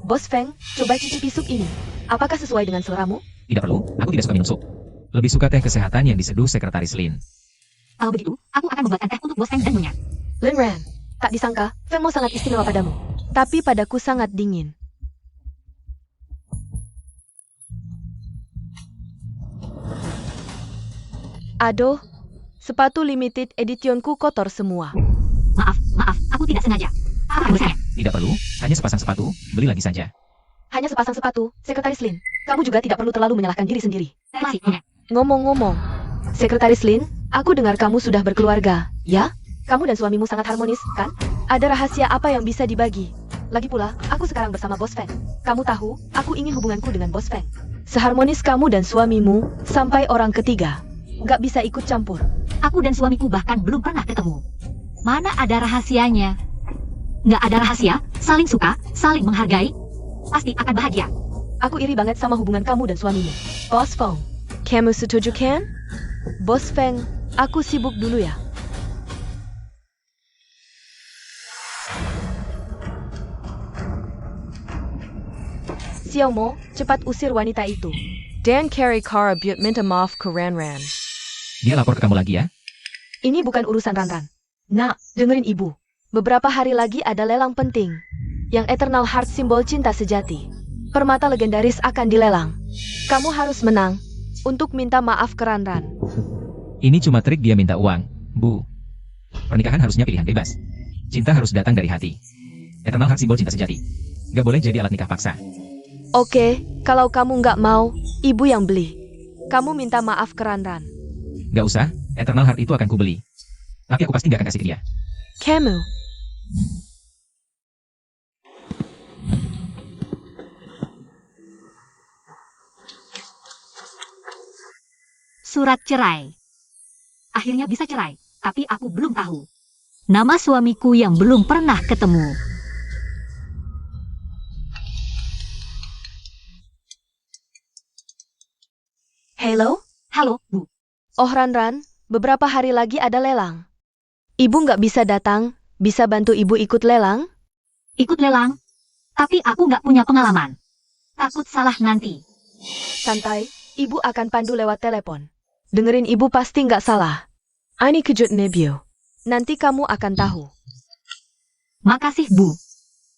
Bos Feng, coba cicipi sup ini. Apakah sesuai dengan seleramu? Tidak perlu, aku tidak suka minum sup. Lebih suka teh kesehatan yang diseduh sekretaris Lin. Kalau begitu, aku akan membuatkan teh untuk Bos Feng dan Nyonya. Lin Ran, tak disangka, Feng mau sangat istimewa padamu. Tapi padaku sangat dingin. Aduh, sepatu limited editionku kotor semua. Maaf, aku tidak sengaja. Apa saya? Tidak perlu, hanya sepasang sepatu, beli lagi saja. Hanya sepasang sepatu, Sekretaris Lin. Kamu juga tidak perlu terlalu menyalahkan diri sendiri. Masih, Nyonya. Ngomong-ngomong, Sekretaris Lin, aku dengar kamu sudah berkeluarga, ya? Kamu dan suamimu sangat harmonis, kan? Ada rahasia apa yang bisa dibagi? Lagi pula, aku sekarang bersama Bos Feng. Kamu tahu, aku ingin hubunganku dengan Bos Feng seharmonis kamu dan suamimu, sampai orang ketiga nggak bisa ikut campur. Aku dan suamiku bahkan belum pernah ketemu. Mana ada rahasianya? Nggak ada rahasia, saling suka, saling menghargai, pasti akan bahagia. Aku iri banget sama hubungan kamu dan suamimu. Bos Feng, kamu setuju kan? Bos Feng, aku sibuk dulu ya. Xiaomo, cepat usir wanita itu. Dan carry car buat minta maaf ke Ranran. Dia lapor ke kamu lagi ya? Ini bukan urusan Ranran. Nak, dengerin ibu. Beberapa hari lagi ada lelang penting. Yang Eternal Heart simbol cinta sejati. Permata legendaris akan dilelang. Kamu harus menang untuk minta maaf ke Ranran. Ini cuma trik dia minta uang, Bu. Pernikahan harusnya pilihan bebas. Cinta harus datang dari hati. Eternal Heart simbol cinta sejati. Gak boleh jadi alat nikah paksa. Oke, kalau kamu nggak mau, ibu yang beli. Kamu minta maaf ke Ranran. Gak usah, Eternal Heart itu akan kubeli. Tapi aku pasti gak akan kasih ke dia. Kamu. Surat cerai. Akhirnya bisa cerai, tapi aku belum tahu nama suamiku yang belum pernah ketemu. Hello? Halo, Bu. Oh Ranran, beberapa hari lagi ada lelang. Ibu nggak bisa datang, bisa bantu ibu ikut lelang? Ikut lelang? Tapi aku nggak punya pengalaman. Takut salah nanti. Santai, ibu akan pandu lewat telepon. Dengerin ibu pasti nggak salah. Ini kejut Nebio. Nanti kamu akan tahu. Makasih, Bu.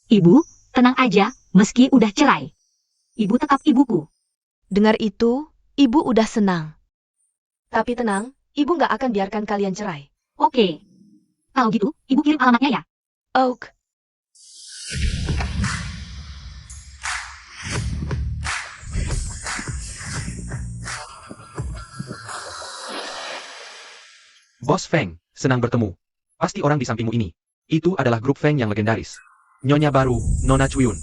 Ibu, tenang aja, meski udah cerai. Ibu tetap ibuku. Dengar itu, ibu udah senang. Tapi tenang, ibu nggak akan biarkan kalian cerai. Oke. Kalau gitu, ibu kirim alamatnya ya. Oak. Bos Feng, senang bertemu. Pasti orang di sampingmu ini. Itu adalah grup Feng yang legendaris. Nyonya baru, Nona Chuyun.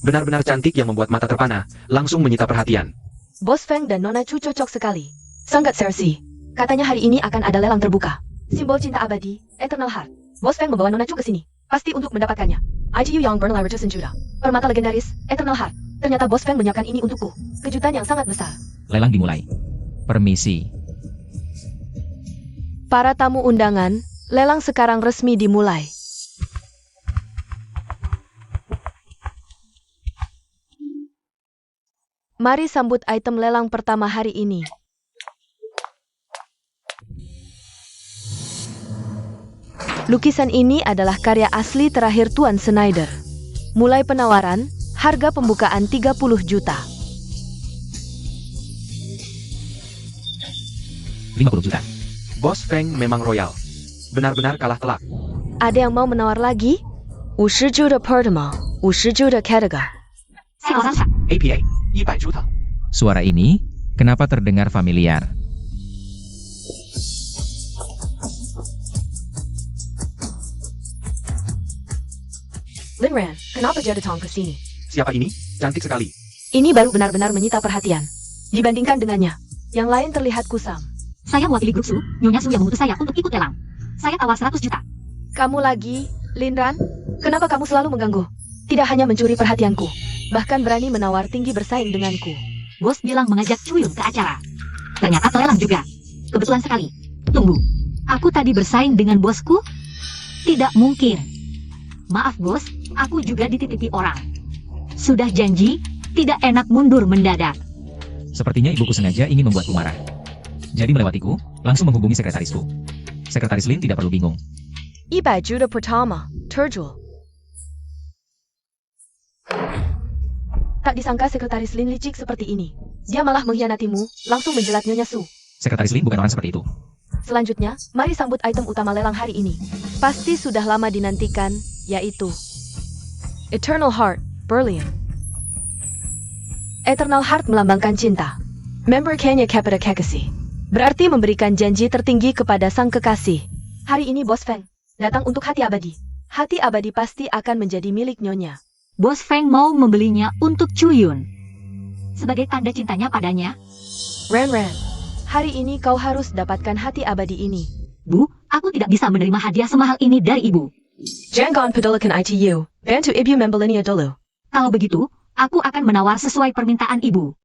Benar-benar cantik yang membuat mata terpana, langsung menyita perhatian. Bos Feng dan Nona Chu cocok sekali. Sangat sersi. Katanya hari ini akan ada lelang terbuka. Simbol cinta abadi, Eternal Heart. Bos Feng membawa Nona Chu ke sini. Pasti untuk mendapatkannya. IGU yang bernilai ratusan juta. Permata legendaris, Eternal Heart. Ternyata Bos Feng menyiapkan ini untukku. Kejutan yang sangat besar. Lelang dimulai. Permisi. Para tamu undangan, lelang sekarang resmi dimulai. Mari sambut item lelang pertama hari ini. Lukisan ini adalah karya asli terakhir Tuan Schneider. Mulai penawaran, harga pembukaan 30 juta. 50 juta. Bos Feng memang royal. Benar-benar kalah telak. Ada yang mau menawar lagi? 50 juta pertama, 50 juta ketiga. Seorang APA, 100 juta. Suara ini, kenapa terdengar familiar? Linran, kenapa dia datang ke sini? Siapa ini? Cantik sekali. Ini baru benar-benar menyita perhatian. Dibandingkan dengannya, yang lain terlihat kusam. Saya mewakili grup Su, Nyonya Su yang mengutus saya untuk ikut lelang. Saya tawar 100 juta. Kamu lagi, Linran? Kenapa kamu selalu mengganggu? Tidak hanya mencuri perhatianku, bahkan berani menawar tinggi bersaing denganku. Bos bilang mengajak Chuyun ke acara. Ternyata lelang juga. Kebetulan sekali. Tunggu, aku tadi bersaing dengan bosku? Tidak mungkin. Maaf bos, aku juga dititipi orang. Sudah janji, tidak enak mundur mendadak. Sepertinya ibuku sengaja ingin membuatku marah. Jadi melewatiku, langsung menghubungi sekretarisku. Sekretaris Lin tidak perlu bingung. 100 juta pertama, terjual. Tak disangka sekretaris Lin licik seperti ini. Dia malah mengkhianatimu, langsung menjelat Nyonya Su. Sekretaris Lin bukan orang seperti itu. Selanjutnya, mari sambut item utama lelang hari ini. Pasti sudah lama dinantikan, yaitu Eternal Heart, Berlian. Eternal Heart melambangkan cinta. Member Kenya Capita Kekasih. Berarti memberikan janji tertinggi kepada sang kekasih. Hari ini Bos Feng datang untuk hati abadi. Hati abadi pasti akan menjadi milik Nyonya. Bos Feng mau membelinya untuk Chuyun. Sebagai tanda cintanya padanya. Ran, hari ini kau harus dapatkan hati abadi ini. Bu, aku tidak bisa menerima hadiah semahal ini dari ibu. Jangan pedulakan ITU, bantu ibu membelinya dulu. Kalau begitu, aku akan menawar sesuai permintaan ibu.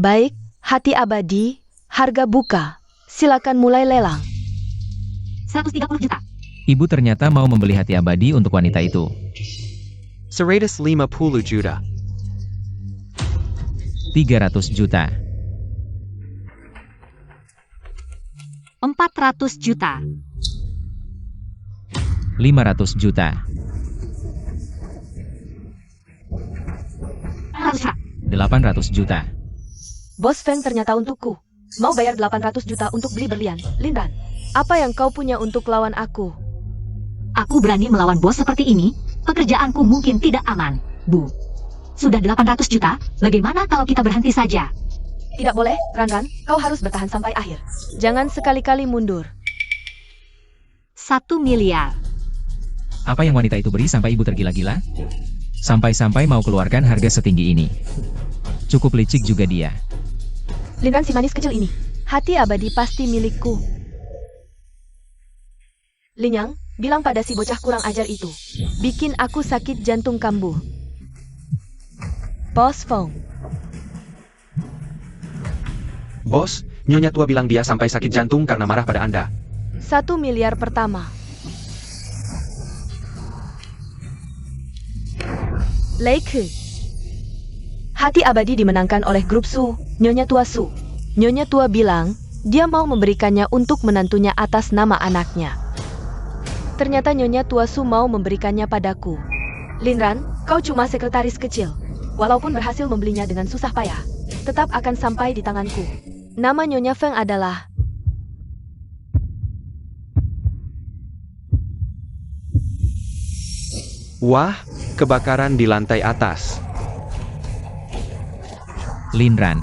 Baik, hati abadi, harga buka, Silakan mulai lelang. 130 juta. Ibu ternyata mau membeli hati abadi untuk wanita itu. 150 juta. 300 juta. 400 juta. 500 juta. 100 juta. 800 juta. Bos Feng ternyata untukku. Mau bayar 800 juta untuk beli berlian. Lindan, apa yang kau punya untuk lawan aku? Aku berani melawan bos seperti ini, pekerjaanku mungkin tidak aman. Bu, sudah 800 juta, bagaimana kalau kita berhenti saja? Tidak boleh, Ranran. Kau harus bertahan sampai akhir. Jangan sekali-kali mundur. 1 miliar. Apa yang wanita itu beri sampai ibu tergila-gila? Sampai-sampai mau keluarkan harga setinggi ini. Cukup licik juga dia. Lindan si manis kecil ini. Hati abadi pasti milikku. Linyang, bilang pada si bocah kurang ajar itu. Bikin aku sakit jantung kambuh. Bos Feng. Bos, Nyonya tua bilang dia sampai sakit jantung karena marah pada Anda. 1 miliar pertama. Leiku. Hati abadi dimenangkan oleh grup Su, Nyonya tua Su. Nyonya tua bilang, dia mau memberikannya untuk menantunya atas nama anaknya. Ternyata Nyonya tua Su mau memberikannya padaku. Linran, kau cuma sekretaris kecil. Walaupun berhasil membelinya dengan susah payah, tetap akan sampai di tanganku. Nama Nyonya Feng adalah... Wah, kebakaran di lantai atas. Linran.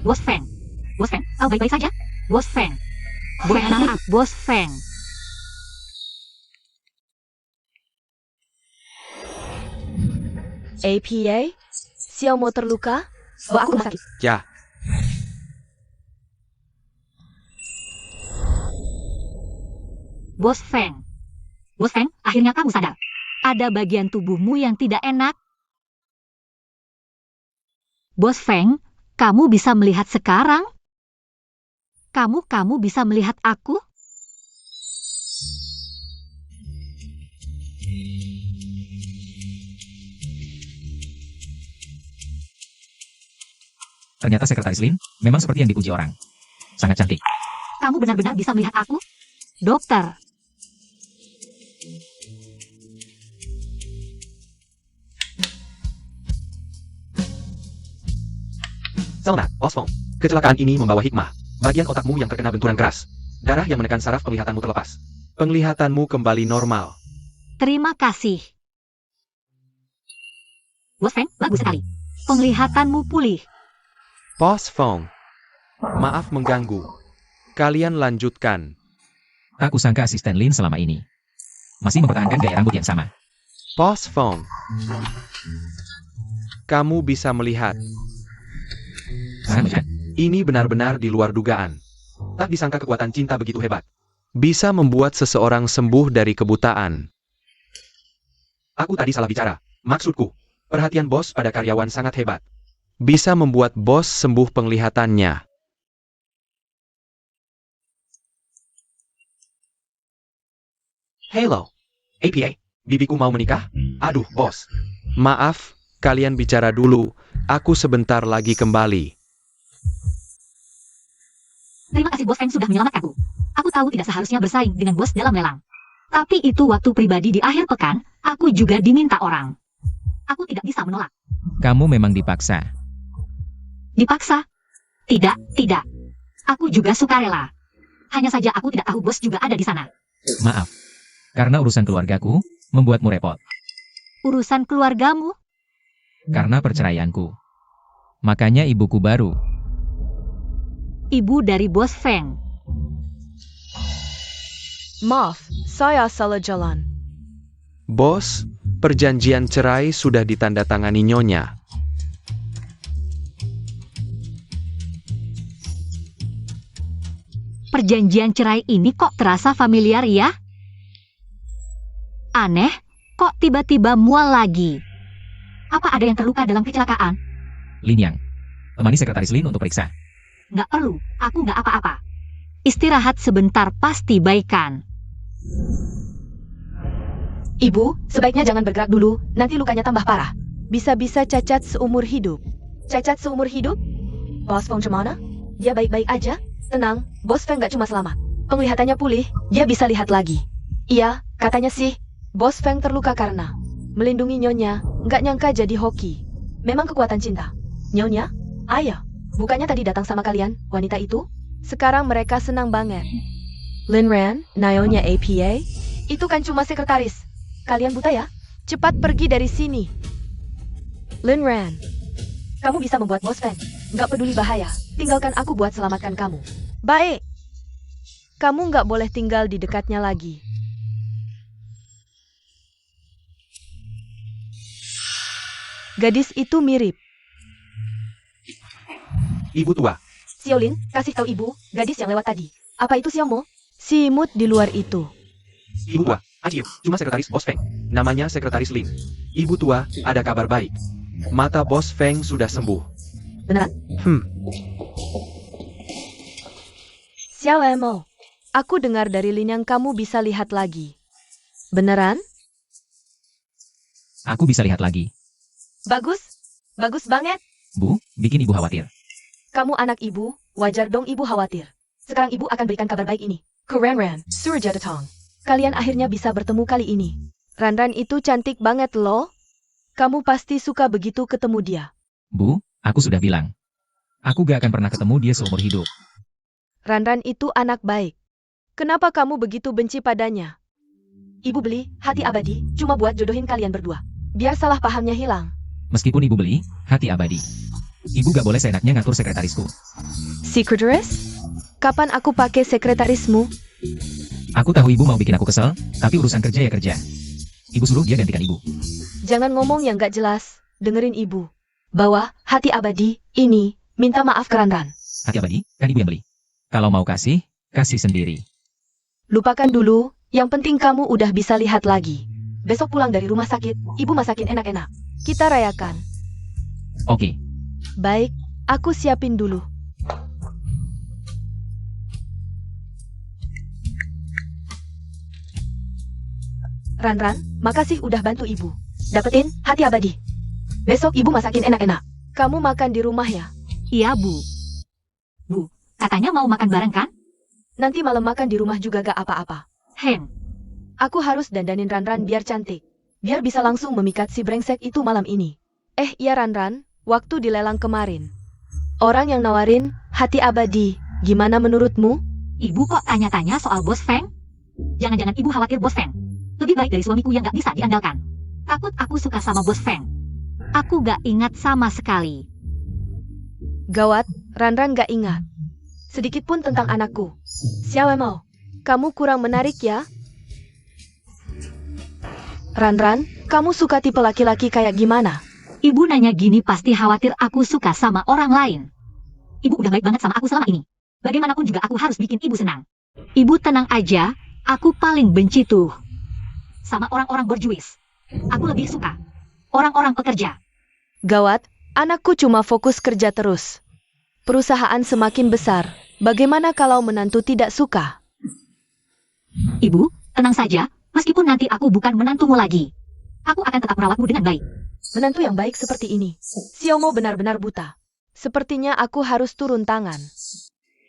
Bos Feng. Bos Feng, kau baik-baik saja? Bos Feng. Bos Feng. APA? Xiaomo terluka? Bawa aku ke rumah sakit. Ya, Bos Feng. Bos Feng, akhirnya kamu sadar. Ada bagian tubuhmu yang tidak enak. Bos Feng, kamu bisa melihat sekarang? Kamu bisa melihat aku? Ternyata sekretaris Lin memang seperti yang dipuji orang. Sangat cantik. Kamu benar-benar bisa melihat aku? Dokter. Selamat, Bos Feng. Kecelakaan ini membawa hikmah. Bagian otakmu yang terkena benturan keras. Darah yang menekan saraf penglihatanmu terlepas. Penglihatanmu kembali normal. Terima kasih. Bos Feng, bagus sekali. Penglihatanmu pulih. Bos Feng. Maaf mengganggu. Kalian lanjutkan. Aku sangka asisten Lin selama ini masih mempertahankan gaya rambut yang sama. Bos Feng. Kamu bisa melihat. Sangat melihat. Ini benar-benar di luar dugaan. Tak disangka kekuatan cinta begitu hebat. Bisa membuat seseorang sembuh dari kebutaan. Aku tadi salah bicara. Maksudku, perhatian bos pada karyawan sangat hebat. Bisa membuat bos sembuh penglihatannya. Hello, APA, bibiku mau menikah? Aduh, bos. Maaf, kalian bicara dulu. Aku sebentar lagi kembali. Terima kasih Bos Feng sudah menyelamatkanku. Aku tahu tidak seharusnya bersaing dengan bos dalam lelang. Tapi itu waktu pribadi di akhir pekan, aku juga diminta orang. Aku tidak bisa menolak. Kamu memang dipaksa. Dipaksa? Tidak. Aku juga sukarela. Hanya saja aku tidak tahu bos juga ada di sana. Maaf. Karena urusan keluargaku membuatmu repot. Urusan keluargamu? Karena perceraianku. Makanya ibuku baru. Ibu dari Bos Feng. Maaf, saya salah jalan. Bos, perjanjian cerai sudah ditandatangani Nyonya. Perjanjian cerai ini kok terasa familiar ya? Aneh, kok tiba-tiba mual lagi? Apa ada yang terluka dalam kecelakaan? Lin Yang, temani sekretaris Lin untuk periksa. Nggak perlu, aku nggak apa-apa. Istirahat sebentar pasti baikan. Ibu, sebaiknya jangan bergerak dulu, nanti lukanya tambah parah. Bisa-bisa cacat seumur hidup. Cacat seumur hidup? Bos Feng cemana? Dia baik-baik aja? Tenang, Bos Feng nggak cuma selamat. Penglihatannya pulih, dia bisa lihat lagi. Iya, katanya sih, Bos Feng terluka karena melindungi Nyonya, nggak nyangka jadi hoki. Memang kekuatan cinta. Nyonya? Ayah, bukannya tadi datang sama kalian, wanita itu? Sekarang mereka senang banget. Lin Ran, Nyonya APA? Itu kan cuma sekretaris. Kalian buta ya? Cepat pergi dari sini. Lin Ran, kamu bisa membuat Bos Feng. Nggak peduli bahaya, tinggalkan aku buat selamatkan kamu. Baik. Kamu nggak boleh tinggal di dekatnya lagi. Gadis itu mirip. Ibu tua. Xiaolin, kasih tahu ibu, gadis yang lewat tadi. Apa itu Xiaomo? Si imut di luar itu. Ibu tua. Ayo, cuma sekretaris Bos Feng. Namanya sekretaris Lin. Ibu tua, ada kabar baik. Mata Bos Feng sudah sembuh. Beneran? Xiaomo, aku dengar dari Lin yang kamu bisa lihat lagi. Beneran? Aku bisa lihat lagi. Bagus. Bagus banget. Bu, bikin ibu khawatir. Kamu anak ibu, wajar dong ibu khawatir. Sekarang ibu akan berikan kabar baik ini. Ke Ran, Surya datang. Kalian akhirnya bisa bertemu kali ini. Ran itu cantik banget loh. Kamu pasti suka begitu ketemu dia. Bu, aku sudah bilang. Aku gak akan pernah ketemu dia seumur hidup. Ran itu anak baik. Kenapa kamu begitu benci padanya? Ibu beli hati abadi cuma buat jodohin kalian berdua. Biar salah pahamnya hilang. Meskipun ibu beli hati abadi, ibu gak boleh seenaknya ngatur sekretarisku. Sekretaris? Kapan aku pakai sekretarismu? Aku tahu ibu mau bikin aku kesel, tapi urusan kerja ya kerja. Ibu suruh dia gantikan ibu. Jangan ngomong yang gak jelas. Dengerin ibu. Bawa hati abadi ini, minta maaf ke Ran. Hati abadi, kan ibu yang beli. Kalau mau kasih, kasih sendiri. Lupakan dulu, yang penting kamu udah bisa lihat lagi. Besok pulang dari rumah sakit, ibu masakin enak-enak. Kita rayakan. Oke. Baik, aku siapin dulu. Ran, makasih udah bantu ibu. Dapetin hati abadi. Besok ibu masakin enak-enak. Kamu makan di rumah ya? Iya, Bu. Bu, katanya mau makan bareng kan? Nanti malam makan di rumah juga gak apa-apa. Hen, Aku harus dandanin Ran biar cantik. Biar bisa langsung memikat si brengsek itu malam ini. Iya Ran, waktu di lelang kemarin. Orang yang nawarin hati abadi, gimana menurutmu? Ibu kok tanya-tanya soal Bos Feng? Jangan-jangan ibu khawatir Bos Feng. Lebih baik dari suamiku yang gak bisa diandalkan. Takut aku suka sama Bos Feng. Aku gak ingat sama sekali. Gawat, Ran gak ingat. Sedikit pun tentang anakku. Xiaomo, kamu kurang menarik ya? Ran, kamu suka tipe laki-laki kayak gimana? Ibu nanya gini pasti khawatir aku suka sama orang lain. Ibu udah baik banget sama aku selama ini. Bagaimanapun juga aku harus bikin ibu senang. Ibu tenang aja, aku paling benci tuh sama orang-orang berjuis. Aku lebih suka orang-orang pekerja. Gawat, anakku cuma fokus kerja terus. Perusahaan semakin besar. Bagaimana kalau menantu tidak suka? Ibu, tenang saja, meskipun nanti aku bukan menantumu lagi. Aku akan tetap merawatmu dengan baik. Menantu yang baik seperti ini. Xiaomo benar-benar buta. Sepertinya aku harus turun tangan.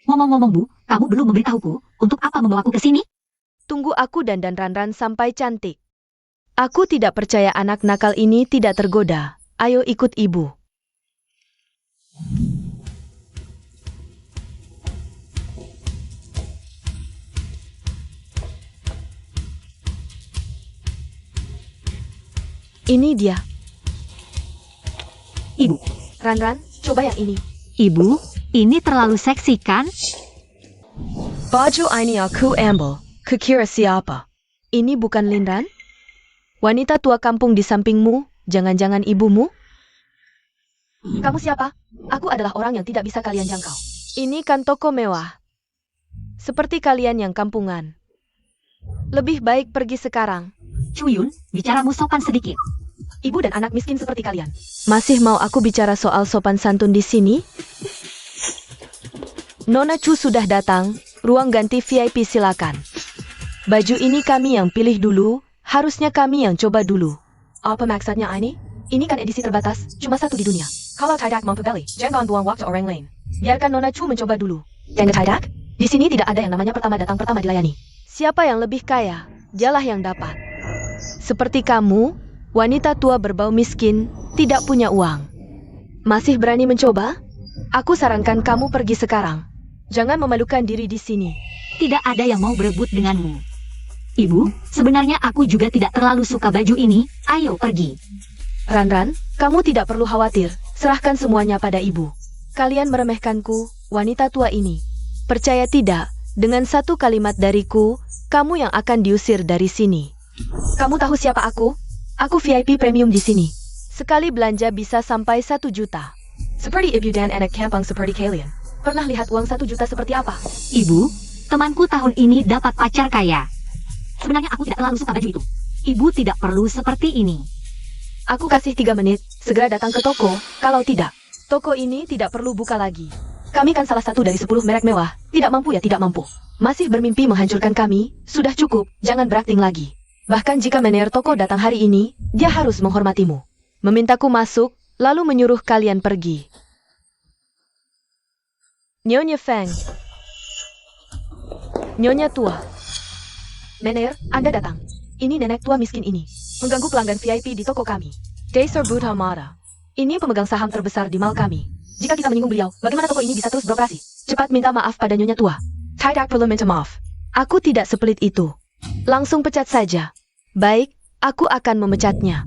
Ngomong-ngomong Bu, kamu belum memberitahuku untuk apa membawaku ke sini? Tunggu aku dandan Ran sampai cantik. Aku tidak percaya anak nakal ini tidak tergoda. Ayo ikut ibu. Ini dia. Ibu. Ran, coba yang ini. Ibu, ini terlalu seksi kan? Baju ini aku ambil. Kukira siapa? Ini bukan Lin Ran? Wanita tua kampung di sampingmu, jangan-jangan ibumu? Kamu siapa? Aku adalah orang yang tidak bisa kalian jangkau. Ini kan toko mewah. Seperti kalian yang kampungan. Lebih baik pergi sekarang. Chuyun, bicaramu sopan sedikit. Ibu dan anak miskin seperti kalian. Masih mau aku bicara soal sopan santun di sini? Nona Chu sudah datang, ruang ganti VIP silakan. Baju ini kami yang pilih dulu, harusnya kami yang coba dulu. Apa maksudnya ini? Ini kan edisi terbatas, cuma satu di dunia. Kalau tidak membeli, jangan buang waktu orang lain. Biarkan Nona Chu mencoba dulu. Yang tidak? Di sini tidak ada yang namanya pertama datang pertama dilayani. Siapa yang lebih kaya, dialah yang dapat. Seperti kamu, wanita tua berbau miskin, tidak punya uang. Masih berani mencoba? Aku sarankan kamu pergi sekarang. Jangan memalukan diri di sini. Tidak ada yang mau berebut denganmu. Ibu, sebenarnya aku juga tidak terlalu suka baju ini. Ayo pergi. Ran, kamu tidak perlu khawatir. Serahkan semuanya pada ibu. Kalian meremehkanku, wanita tua ini. Percaya tidak, dengan satu kalimat dariku, kamu yang akan diusir dari sini. Kamu tahu siapa aku? Aku VIP premium di sini. Sekali belanja bisa sampai 1 juta. Seperti ibu dan anak kampung seperti kalian. Pernah lihat uang 1 juta seperti apa? Ibu, temanku tahun ini dapat pacar kaya. Sebenarnya aku tidak terlalu suka baju itu. Ibu tidak perlu seperti ini. Aku kasih 3 menit, segera datang ke toko, kalau tidak, toko ini tidak perlu buka lagi. Kami kan salah satu dari 10 merek mewah, tidak mampu ya tidak mampu. Masih bermimpi menghancurkan kami, sudah cukup, jangan berakting lagi. Bahkan jika manajer toko datang hari ini, dia harus menghormatimu. Memintaku masuk, lalu menyuruh kalian pergi. Nyonya Feng. Nyonya tua. Manajer, Anda datang. Ini nenek tua miskin ini. Mengganggu pelanggan VIP di toko kami. Dasar Buddha Mara. Ini pemegang saham terbesar di mal kami. Jika kita menyinggung beliau, bagaimana toko ini bisa terus beroperasi? Cepat minta maaf pada Nyonya tua. Tidak perlu minta maaf. Aku tidak sepelit itu. Langsung pecat saja. Baik, aku akan memecatnya.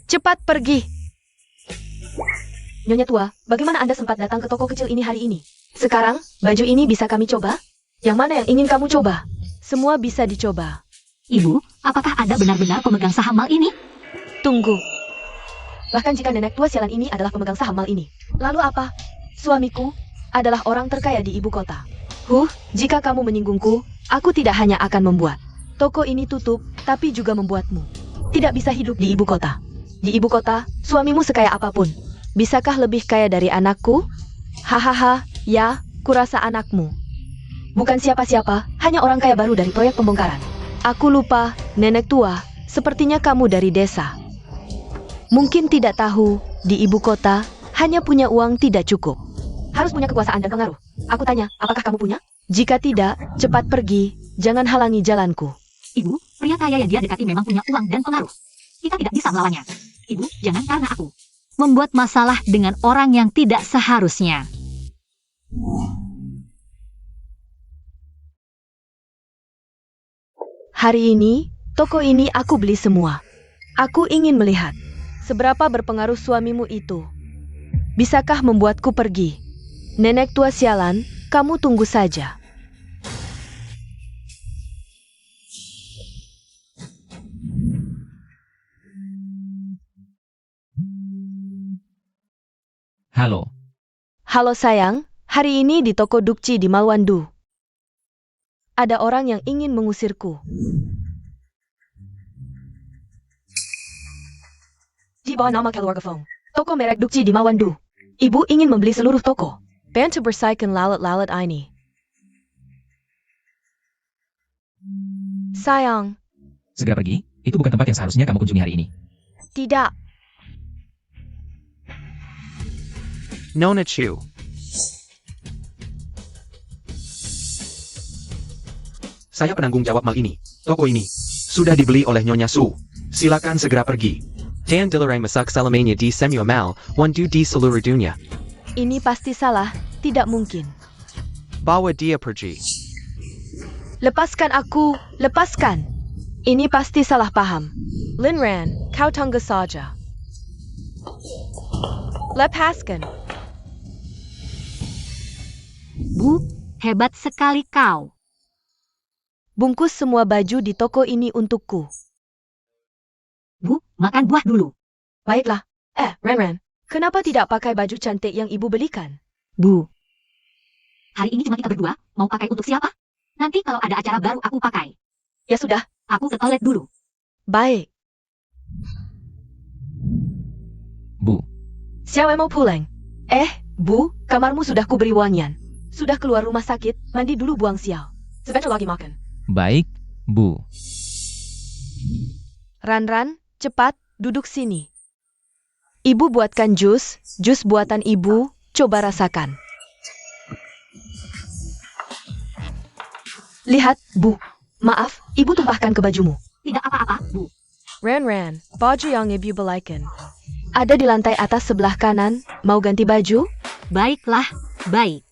Cepat pergi. Nyonya tua, bagaimana Anda sempat datang ke toko kecil ini hari ini? Sekarang, baju ini bisa kami coba? Yang mana yang ingin kamu coba? Semua bisa dicoba. Ibu, apakah Anda benar-benar pemegang saham mal ini? Tunggu. Bahkan jika nenek tua sialan ini adalah pemegang saham mal ini. Lalu apa? Suamiku adalah orang terkaya di ibu kota. Jika kamu menyinggungku, aku tidak hanya akan membuat toko ini tutup, tapi juga membuatmu tidak bisa hidup di ibu kota. Di ibu kota, suamimu sekaya apapun. Bisakah lebih kaya dari anakku? Hahaha, ya, kurasa anakmu. Bukan siapa-siapa, hanya orang kaya baru dari proyek pembongkaran. Aku lupa, nenek tua, sepertinya kamu dari desa. Mungkin tidak tahu, di ibu kota, hanya punya uang tidak cukup. Harus punya kekuasaan dan pengaruh. Aku tanya, apakah kamu punya? Jika tidak, cepat pergi, jangan halangi jalanku. Ibu, pria kaya yang dia dekati memang punya uang dan pengaruh. Kita tidak bisa melawannya. Ibu, jangan karena aku membuat masalah dengan orang yang tidak seharusnya. Hari ini, toko ini aku beli semua. Aku ingin melihat seberapa berpengaruh suamimu itu. Bisakah membuatku pergi? Nenek tua sialan, kamu tunggu saja. Halo, Halo sayang, hari ini di toko Dukci di Malwandu. Ada orang yang ingin mengusirku. Di bawah nama keluarga Fong. Toko merek Dukci di Malwandu. Ibu ingin membeli seluruh toko. Bantu bersihkan lalat-lalat ini. Sayang, segera pergi. Itu bukan tempat yang seharusnya kamu kunjungi hari ini. tidak. Nona Chu. Saya penanggung jawab mal ini. Toko ini sudah dibeli oleh Nyonya Su. Silakan segera pergi. Dan dilarang masak selamanya di semua mal, wandu di seluruh dunia. Ini pasti salah, tidak mungkin. Bawa dia pergi. Lepaskan aku, lepaskan. Ini pasti salah paham. Linran, kau tunggu saja. Lepaskan. Bu, hebat sekali kau. Bungkus semua baju di toko ini untukku. Bu, makan buah dulu. Baiklah. Ren, kenapa tidak pakai baju cantik yang ibu belikan? Bu, hari ini cuma kita berdua, mau pakai untuk siapa? Nanti kalau ada acara baru aku pakai. Ya sudah, Aku ke toilet dulu. Baik. Bu, Xiao mau pulang. Bu, kamarmu sudah kuberi wangian. Sudah keluar rumah sakit, mandi dulu buang Xiao. Sebentar lagi makan. baik, Bu. Ran, cepat, duduk sini. Ibu buatkan jus buatan ibu, coba rasakan. Lihat, Bu. Maaf, ibu tumpahkan ke bajumu. Tidak apa-apa, Bu. Ran, baju yang ibu belikan. Ada di lantai atas sebelah kanan, mau ganti baju? Baiklah, baik.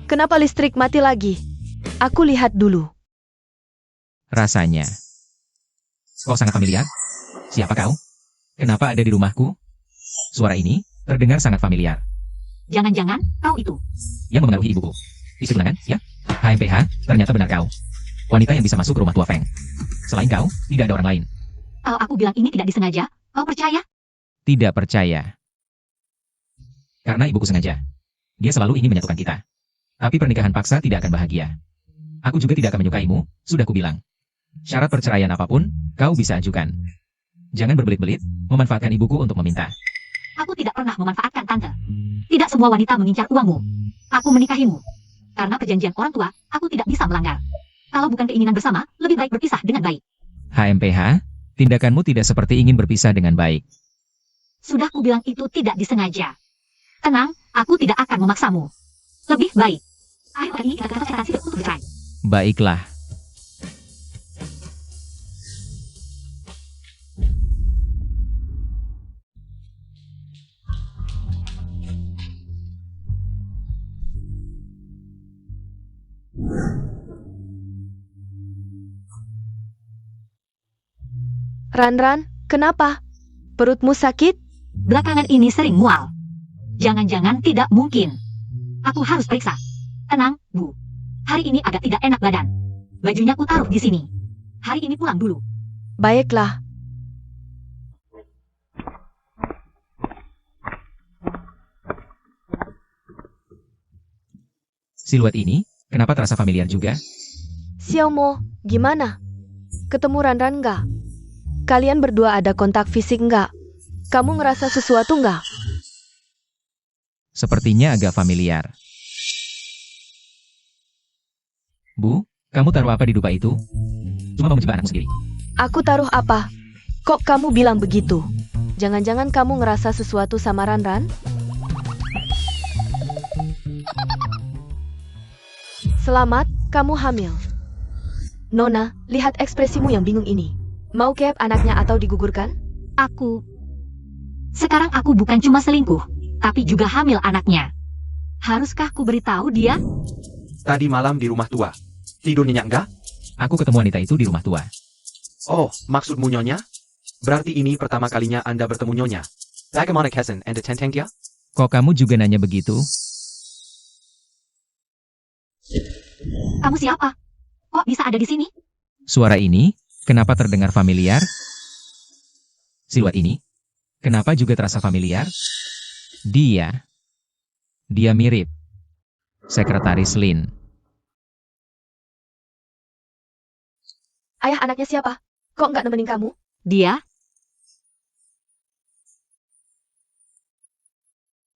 Kenapa listrik mati lagi? Aku lihat dulu. Rasanya. Kok sangat familiar? Siapa kau? Kenapa ada di rumahku? Suara ini terdengar sangat familiar. Jangan-jangan kau itu. Yang memengaruhi ibuku. Istri tunangan, ya? HMPH, ternyata benar kau. Wanita yang bisa masuk ke rumah tua Feng. Selain kau, tidak ada orang lain. Kalau aku bilang ini tidak disengaja, kau percaya? Tidak percaya. Karena ibuku sengaja. Dia selalu ingin menyatukan kita. Tapi pernikahan paksa tidak akan bahagia. Aku juga tidak akan menyukaimu, sudah kubilang. Syarat perceraian apapun, kau bisa ajukan. Jangan berbelit-belit, memanfaatkan ibuku untuk meminta. Aku tidak pernah memanfaatkan tante. Tidak semua wanita mengincar uangmu. Aku menikahimu. Karena perjanjian orang tua, aku tidak bisa melanggar. Kalau bukan keinginan bersama, lebih baik berpisah dengan baik. HMPH, tindakanmu tidak seperti ingin berpisah dengan baik. Sudah kubilang itu tidak disengaja. Tenang, aku tidak akan memaksamu. Lebih baik. Ayo hari ini kita ke konsultasi untuk bercerai. Baiklah. Ran, kenapa? Perutmu sakit? Belakangan ini sering mual. Jangan-jangan tidak mungkin. Aku harus periksa. Tenang, Bu. Hari ini agak tidak enak badan. Bajunya ku taruh di sini. Hari ini pulang dulu. Baiklah. Siluet ini, kenapa terasa familiar juga? Xiaomo, gimana? Ketemu Ran nggak? Kalian berdua ada kontak fisik nggak? Kamu ngerasa sesuatu nggak? Sepertinya agak familiar. Bu, kamu taruh apa di dupa itu? Cuma mau menjebak anakmu sendiri. Aku taruh apa? Kok kamu bilang begitu? Jangan-jangan kamu ngerasa sesuatu sama Ran? Selamat, kamu hamil. Nona, lihat ekspresimu yang bingung ini. Mau keep anaknya atau digugurkan? Sekarang aku bukan cuma selingkuh, tapi juga hamil anaknya. Haruskah ku beritahu dia? Tadi malam di rumah tua. Tidur nyenyak enggak? Aku ketemu wanita itu di rumah tua. Oh, maksudmu Nyonya? Berarti ini pertama kalinya Anda bertemu Nyonya. Bagaimana kesan Anda tentang dia? Kok kamu juga nanya begitu? Kamu siapa? Kok bisa ada di sini? Suara ini, kenapa terdengar familiar? Siluet ini, kenapa juga terasa familiar? Dia mirip. Sekretaris Lin. Ayah anaknya siapa? Kok nggak nemenin kamu? Dia?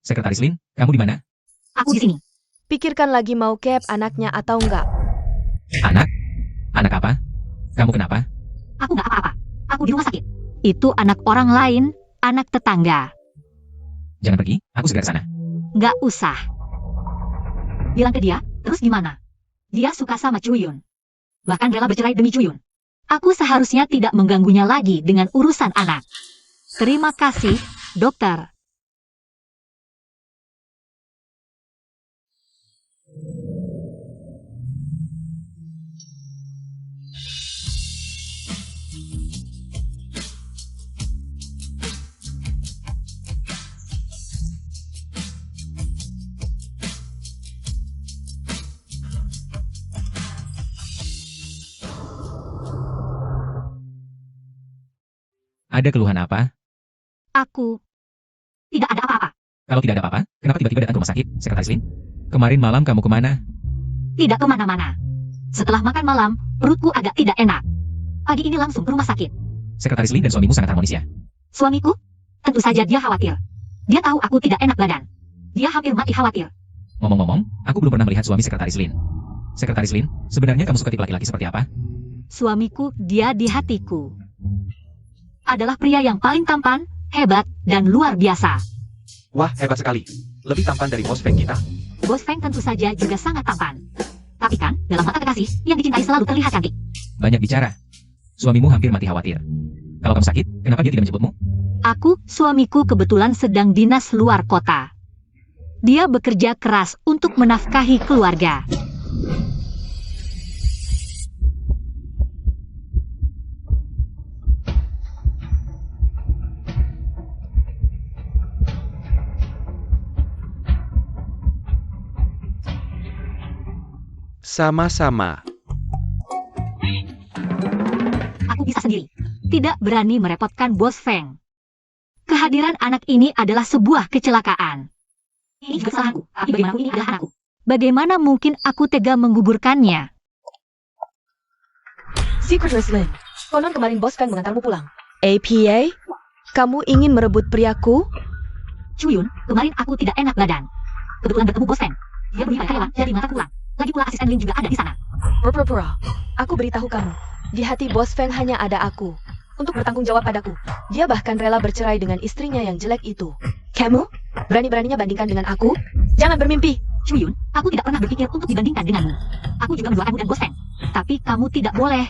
Sekretaris Lin, kamu di mana? Aku di sini. Pikirkan lagi mau keep anaknya atau enggak. Anak? Anak apa? Kamu kenapa? Aku nggak apa-apa. Aku di rumah sakit. Itu anak orang lain, anak tetangga. Jangan pergi, aku segera ke sana. Nggak usah. Bilang ke dia, terus gimana? Dia suka sama Cuyun. Bahkan rela bercerai demi Cuyun. Aku seharusnya tidak mengganggunya lagi dengan urusan anak. Terima kasih, dokter. Ada keluhan apa? Aku tidak ada apa-apa. Kalau tidak ada apa-apa, kenapa tiba-tiba datang ke rumah sakit, Sekretaris Lin? Kemarin malam kamu kemana? Tidak kemana-mana. Setelah makan malam, perutku agak tidak enak. Pagi ini langsung ke rumah sakit. Sekretaris Lin dan suamimu sangat harmonis ya? Suamiku? Tentu saja dia khawatir. Dia tahu aku tidak enak badan. Dia hampir mati khawatir. Ngomong-ngomong, aku belum pernah melihat suami Sekretaris Lin. Sekretaris Lin, sebenarnya kamu suka tipe laki-laki seperti apa? Suamiku, dia di hatiku. Adalah pria yang paling tampan, hebat, dan luar biasa. Wah, hebat sekali. Lebih tampan dari bos Feng kita. Bos Feng tentu saja juga sangat tampan. Tapi kan, dalam mata kekasih, yang dicintai selalu terlihat cantik. Banyak bicara. Suamimu hampir mati khawatir. Kalau kamu sakit, kenapa dia tidak menjemputmu? Suamiku kebetulan sedang dinas luar kota. Dia bekerja keras untuk menafkahi keluarga. Sama-sama. Aku bisa sendiri. Tidak berani merepotkan Bos Feng. Kehadiran anak ini adalah sebuah kecelakaan. Ini juga salahku, tapi bagaimanapun ini adalah anakku. Bagaimana mungkin aku tega menggugurkannya? Secretary Lin, konon kemarin Bos Feng mengantarmu pulang. APA? Kamu ingin merebut priaku? Chuyun, kemarin aku tidak enak badan. Kebetulan bertemu Bos Feng. Dia beri karyawan dari mata pulang. Lagi pula asisten Lin juga ada di sana. Pura-pura. Aku beritahu kamu. Di hati Bos Feng hanya ada aku. Untuk bertanggung jawab padaku. Dia bahkan rela bercerai dengan istrinya yang jelek itu. Kamu? Berani-beraninya bandingkan dengan aku? Jangan bermimpi. Chuyun, aku tidak pernah berpikir untuk dibandingkan denganmu. Aku juga mendoakanmu dan Bos Feng. Tapi kamu tidak boleh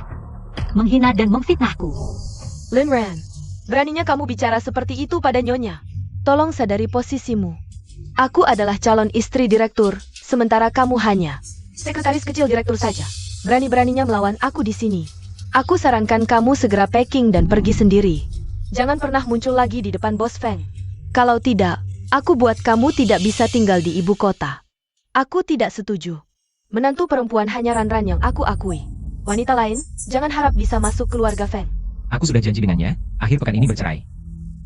menghina dan memfitnahku. Lin Ran, beraninya kamu bicara seperti itu pada Nyonya. Tolong sadari posisimu. Aku adalah calon istri direktur, sementara kamu hanya sekretaris kecil direktur saja. Berani-beraninya melawan aku di sini. Aku sarankan kamu segera packing dan pergi sendiri. Jangan pernah muncul lagi di depan Bos Feng. Kalau tidak, aku buat kamu tidak bisa tinggal di ibu kota. Aku tidak setuju. Menantu perempuan hanya Ran-Ran yang aku akui. Wanita lain, jangan harap bisa masuk keluarga Feng. Aku sudah janji dengannya, akhir pekan ini bercerai.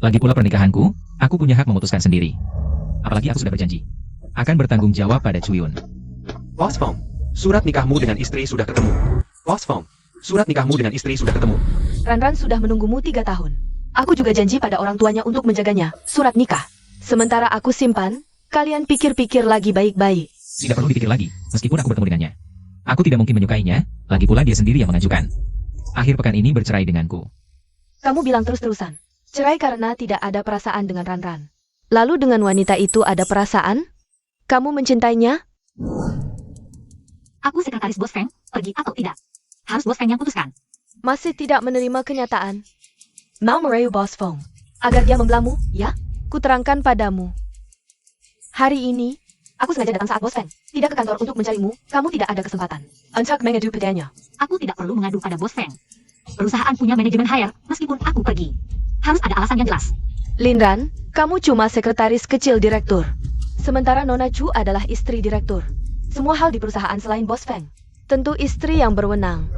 Lagi pula pernikahanku, aku punya hak memutuskan sendiri. Apalagi aku sudah berjanji akan bertanggung jawab pada Chuyun. Bos Feng, surat nikahmu dengan istri sudah ketemu. Bos Feng, surat nikahmu dengan istri sudah ketemu. Ran-Ran sudah menunggumu 3 tahun. Aku juga janji pada orang tuanya untuk menjaganya, surat nikah. Sementara aku simpan, kalian pikir-pikir lagi baik-baik. Tidak perlu dipikir lagi, meskipun aku bertemu dengannya. Aku tidak mungkin menyukainya, lagi pula dia sendiri yang mengajukan. Akhir pekan ini bercerai denganku. Kamu bilang terus-terusan. Cerai karena tidak ada perasaan dengan Ran-Ran. Lalu dengan wanita itu ada perasaan? Kamu mencintainya? Aku sekretaris Bos Feng, pergi atau tidak? Harus Bos Feng yang putuskan. Masih tidak menerima kenyataan. Mau merayu Bos Feng agar dia membelamu, ya? Kuterangkan padamu. Hari ini, aku sengaja datang saat Bos Feng tidak ke kantor untuk mencarimu. Kamu tidak ada kesempatan untuk mengadu padanya. Aku tidak perlu mengadu pada Bos Feng. Perusahaan punya manajemen hire, meskipun aku pergi. Harus ada alasan yang jelas. Lin Ran, kamu cuma sekretaris kecil direktur. Sementara Nona Chu adalah istri direktur. Semua hal di perusahaan selain Bos Feng. Tentu istri yang berwenang.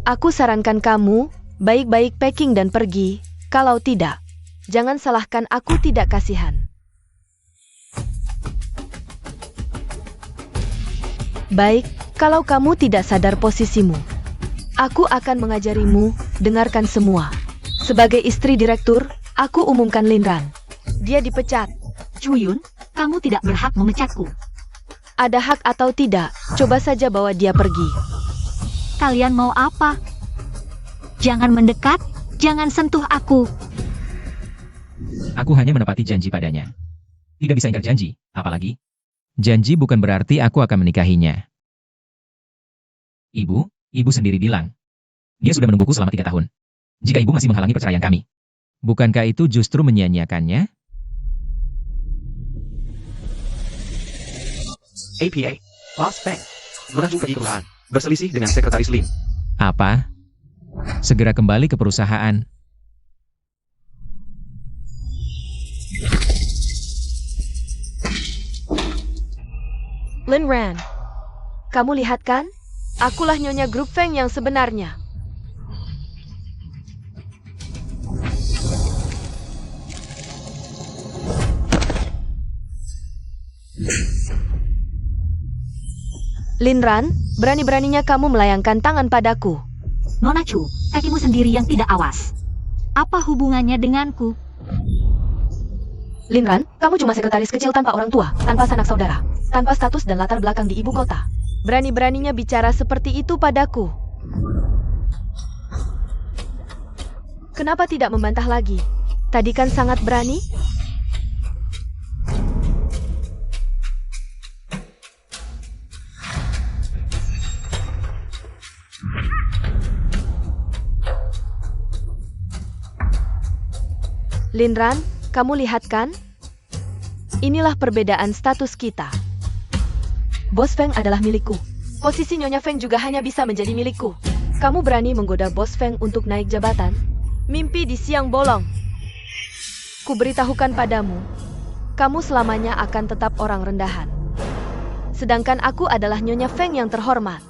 Aku sarankan kamu, baik-baik packing dan pergi. Kalau tidak, jangan salahkan aku tidak kasihan. Baik, kalau kamu tidak sadar posisimu, aku akan mengajarimu, dengarkan semua. Sebagai istri direktur, aku umumkan Lin Ran. Dia dipecat. Chuyun, kamu tidak berhak memecatku. Ada hak atau tidak, coba saja bawa dia pergi. Kalian mau apa? Jangan mendekat, jangan sentuh aku. Aku hanya menepati janji padanya. Tidak bisa ingkar janji, apalagi. Janji bukan berarti aku akan menikahinya. Ibu sendiri bilang. Dia sudah menungguku selama 3 tahun. Jika ibu masih menghalangi perceraian kami, Bukankah itu justru menyia-nyiakannya? APA, Boss Feng, mengacu pergi perusahaan, berselisih dengan Sekretaris Lin. Apa? Segera kembali ke perusahaan. Lin Ran, kamu lihat kan? Akulah Nyonya Grup Feng yang sebenarnya. Lin Ran, berani-beraninya kamu melayangkan tangan padaku. Nona Chu, kakimu sendiri yang tidak awas. Apa hubungannya denganku? Lin Ran, kamu cuma sekretaris kecil tanpa orang tua, tanpa sanak saudara, tanpa status dan latar belakang di ibu kota. Berani-beraninya bicara seperti itu padaku. Kenapa tidak membantah lagi? Tadi kan sangat berani. Lin Ran, kamu lihat kan? Inilah perbedaan status kita. Bos Feng adalah milikku. Posisi Nyonya Feng juga hanya bisa menjadi milikku. Kamu berani menggoda Bos Feng untuk naik jabatan? Mimpi di siang bolong. Kuberitahukan padamu, kamu selamanya akan tetap orang rendahan. Sedangkan aku adalah Nyonya Feng yang terhormat.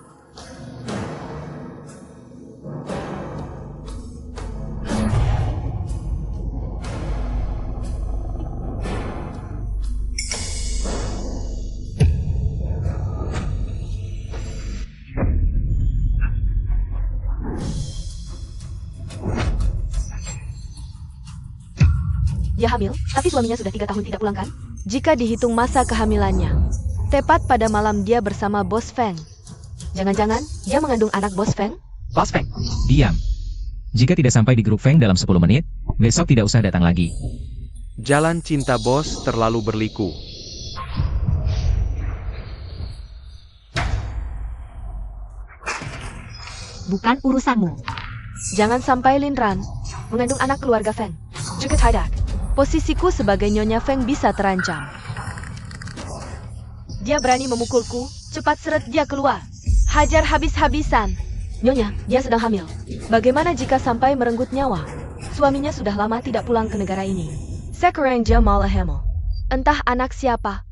Dia hamil, tapi suaminya sudah 3 tahun tidak pulang kan? Jika dihitung masa kehamilannya, tepat pada malam dia bersama Bos Feng. Jangan-jangan dia mengandung anak Bos Feng? Boss Feng, Diam. Jika tidak sampai di grup Feng dalam 10 menit, besok tidak usah datang lagi. jalan cinta bos terlalu berliku. Bukan urusanmu. Jangan sampai Lin Ran mengandung anak keluarga Feng. Juga tidak. Posisiku sebagai Nyonya Feng bisa terancam. Dia berani memukulku, cepat seret dia keluar. Hajar habis-habisan. Nyonya, dia sedang hamil. Bagaimana jika sampai merenggut nyawa? Suaminya sudah lama tidak pulang ke negara ini. Sekarang dia malah hamil. Entah anak siapa.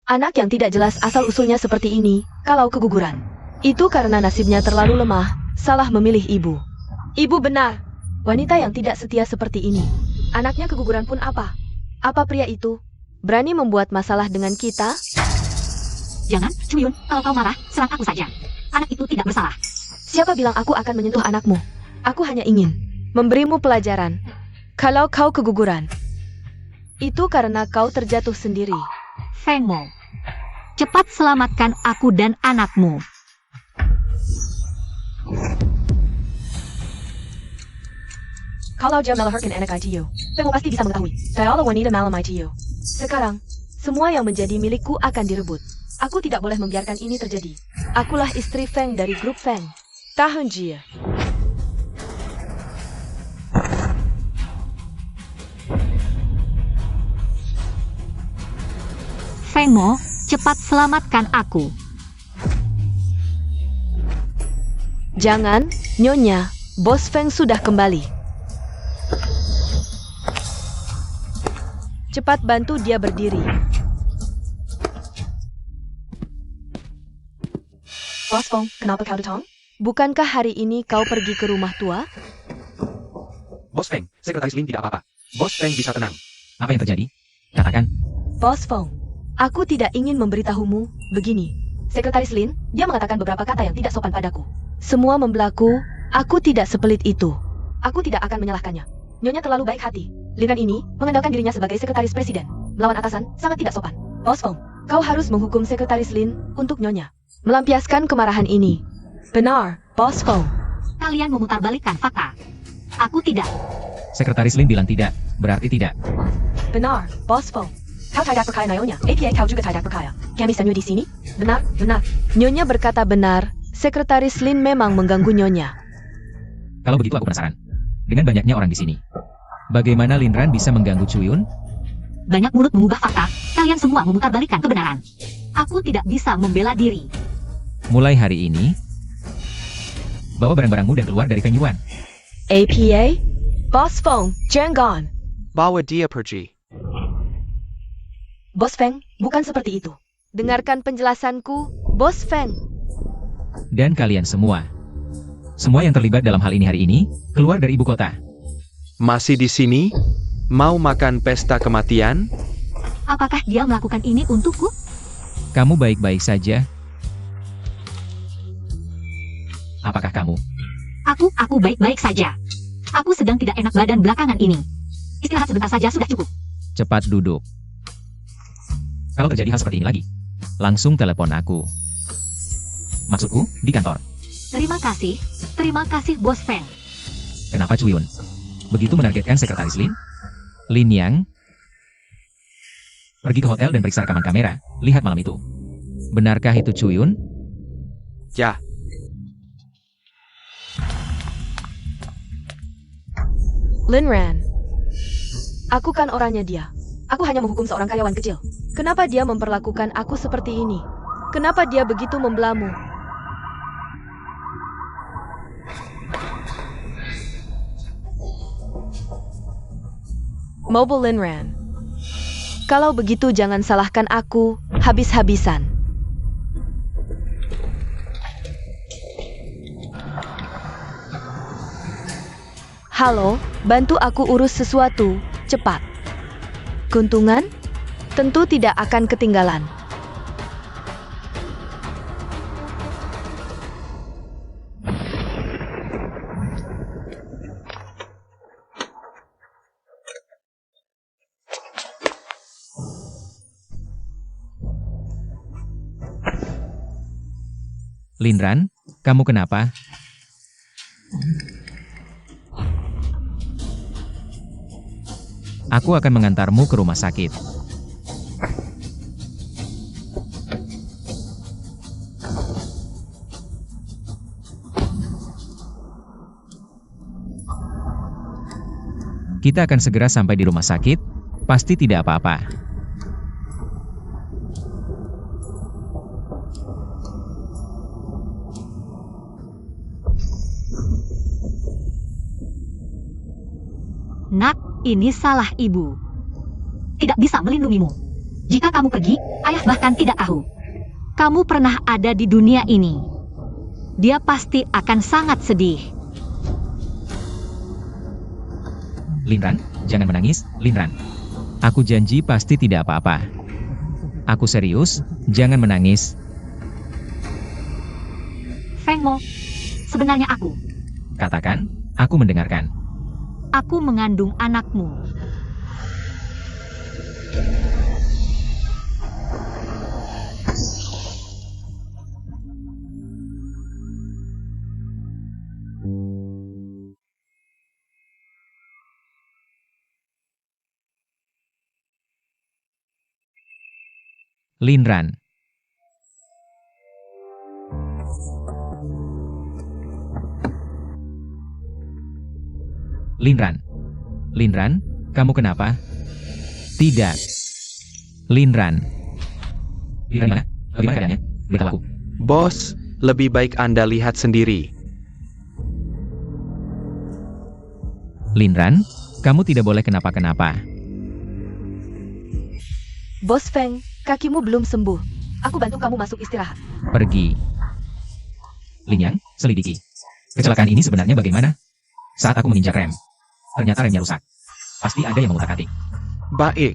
Anak yang tidak jelas asal-usulnya seperti ini, kalau keguguran. Itu karena nasibnya terlalu lemah, salah memilih ibu. Ibu benar. Wanita yang tidak setia seperti ini. Anaknya keguguran pun apa? Apa pria itu berani membuat masalah dengan kita? Jangan, Chuyun, kalau kau marah, serang aku saja. Anak itu tidak bersalah. Siapa bilang aku akan menyentuh anakmu? Aku hanya ingin memberimu pelajaran. Kalau kau keguguran, itu karena kau terjatuh sendiri. Feng Mo, cepat selamatkan aku dan anakmu. Kalau dia melahirkan anak ITU, kamu pasti bisa mengetahui. Kalau wanita malam ITU. Sekarang, semua yang menjadi milikku akan direbut. Aku tidak boleh membiarkan ini terjadi. Akulah istri Feng dari grup Feng. Tahun Jia. Feng Mo, cepat selamatkan aku. Jangan, Nyonya. Bos Feng sudah kembali. Cepat bantu dia berdiri. Bos Feng, kenapa kau datang? Bukankah hari ini kau pergi ke rumah tua? Bos Feng, Sekretaris Lin tidak apa-apa. Bos Feng bisa tenang. Apa yang terjadi? Katakan. Bos Feng, aku tidak ingin memberitahumu begini. Sekretaris Lin, dia mengatakan beberapa kata yang tidak sopan padaku. Semua membelaku, aku tidak sepelit itu. Aku tidak akan menyalahkannya. Nyonya terlalu baik hati. Linan ini mengandalkan dirinya sebagai sekretaris presiden. Melawan atasan sangat tidak sopan. Bos Feng, kau harus menghukum Sekretaris Lin untuk Nyonya melampiaskan kemarahan ini. Benar, Bos Feng. Kalian memutarbalikkan fakta. Aku tidak. Sekretaris Lin bilang tidak, berarti tidak. Benar, Bos Feng. Kau tidak percaya Nyonya. APA kau juga tidak percaya. Kami Sanyo di sini? Benar, benar. Nyonya berkata benar. Sekretaris Lin memang mengganggu Nyonya. Kalau begitu aku penasaran. Dengan banyaknya orang di sini, Bagaimana Linran bisa mengganggu Cuyun? Banyak mulut mengubah fakta, kalian semua memutarbalikkan kebenaran. Aku tidak bisa membela diri. Mulai hari ini, bawa barang-barangmu dan keluar dari Feng Yuan. APA? Boss Feng, jangan. Bawa dia pergi. Bos Feng, bukan seperti itu. Dengarkan penjelasanku, Bos Feng. Dan kalian semua yang terlibat dalam hal ini hari ini, keluar dari ibu kota. Masih di sini? Mau makan pesta kematian? Apakah dia melakukan ini untukku? Kamu baik-baik saja? Apakah kamu? Aku baik-baik saja. Aku sedang tidak enak badan belakangan ini. Istirahat sebentar saja sudah cukup. Cepat duduk. Kalau terjadi hal seperti ini lagi, langsung telepon aku. Maksudku, di kantor. Terima kasih Bos Feng. Kenapa Cuyun begitu menargetkan sekretaris Lin? Lin Yang pergi ke hotel dan periksa rekaman kamera. Lihat malam itu. Benarkah itu Cuyun? Ya. Linran. Aku kan orangnya dia. Aku hanya menghukum seorang karyawan kecil. Kenapa dia memperlakukan aku seperti ini? Kenapa dia begitu membelamu? Mobile Linran. Kalau begitu jangan salahkan aku habis-habisan. Halo, bantu aku urus sesuatu, cepat. Keuntungan? Tentu tidak akan ketinggalan. Linran, kamu kenapa? Aku akan mengantarmu ke rumah sakit. Kita akan segera sampai di rumah sakit, pasti tidak apa-apa. Nak, ini salah ibu. Tidak bisa melindungimu. Jika kamu pergi, ayah bahkan tidak tahu. Kamu pernah ada di dunia ini. Dia pasti akan sangat sedih. Linran, jangan menangis, Linran. Aku janji pasti tidak apa-apa. Aku serius, jangan menangis. Feng Mo, sebenarnya aku. Katakan, aku mendengarkan. Aku mengandung anakmu. Linran. Linran. Linran, kamu kenapa? Tidak. Linran. Linran mana? Bagaimana keadaannya? Beritahu aku. Bos, lebih baik Anda lihat sendiri. Linran, kamu tidak boleh kenapa-kenapa. Bos Feng, kakimu belum sembuh. Aku bantu kamu masuk istirahat. Pergi. Lin Yang, selidiki. Kecelakaan ini sebenarnya bagaimana? Saat aku menginjak rem, ternyata remnya rusak. Pasti ada yang mengutak-atik. Baik.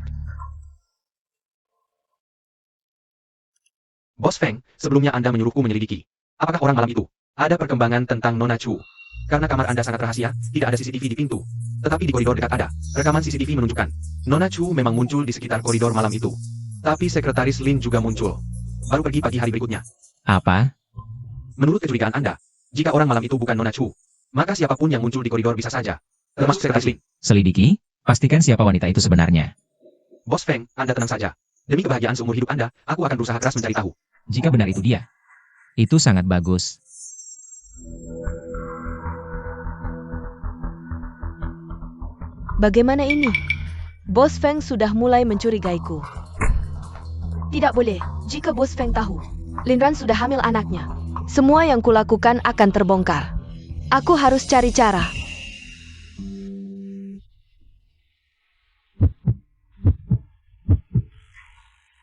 Bos Feng, sebelumnya Anda menyuruhku menyelidiki. Apakah orang malam itu ada perkembangan tentang Nona Chu? Karena kamar Anda sangat rahasia, tidak ada CCTV di pintu. Tetapi di koridor dekat ada. Rekaman CCTV menunjukkan Nona Chu memang muncul di sekitar koridor malam itu. Tapi sekretaris Lin juga muncul. Baru pergi pagi hari berikutnya. Apa? Menurut kecurigaan Anda, jika orang malam itu bukan Nona Chu, maka siapapun yang muncul di koridor bisa saja. Termasuk sekretaris Lin. Selidiki, pastikan siapa wanita itu sebenarnya. Bos Feng, Anda tenang saja. Demi kebahagiaan seumur hidup Anda, aku akan berusaha keras mencari tahu. Jika benar itu dia, itu sangat bagus. Bagaimana ini? Bos Feng sudah mulai mencurigaiku. Tidak boleh, jika Bos Feng tahu. Linran sudah hamil anaknya. Semua yang kulakukan akan terbongkar. Aku harus cari cara.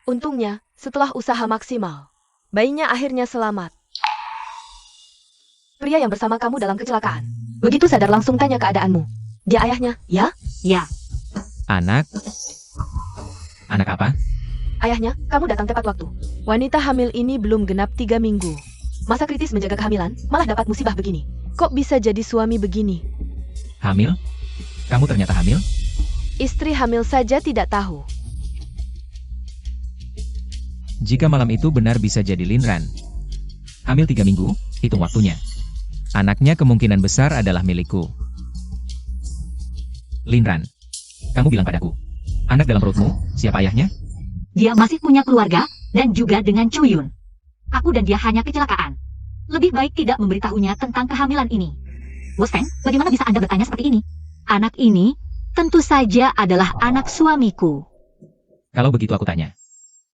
Untungnya, setelah usaha maksimal, bayinya akhirnya selamat. Pria yang bersama kamu dalam kecelakaan. Begitu sadar langsung tanya keadaanmu. Dia ayahnya, ya? Ya, Anak? Anak apa? Ayahnya, kamu datang tepat waktu. Wanita hamil ini belum genap 3 minggu. Masa kritis menjaga kehamilan, malah dapat musibah begini. Kok bisa jadi suami begini? Hamil? Kamu ternyata hamil? Istri hamil saja tidak tahu. Jika malam itu benar bisa jadi Linran. Hamil 3 minggu, hitung waktunya. Anaknya kemungkinan besar adalah milikku. Linran, kamu bilang padaku, anak dalam perutmu, siapa ayahnya? dia masih punya keluarga, dan juga dengan Chuyun. Aku dan dia hanya kecelakaan. Lebih baik tidak memberitahunya tentang kehamilan ini. Bos Feng, bagaimana bisa Anda bertanya seperti ini? Anak ini tentu saja adalah anak suamiku. Kalau begitu aku tanya.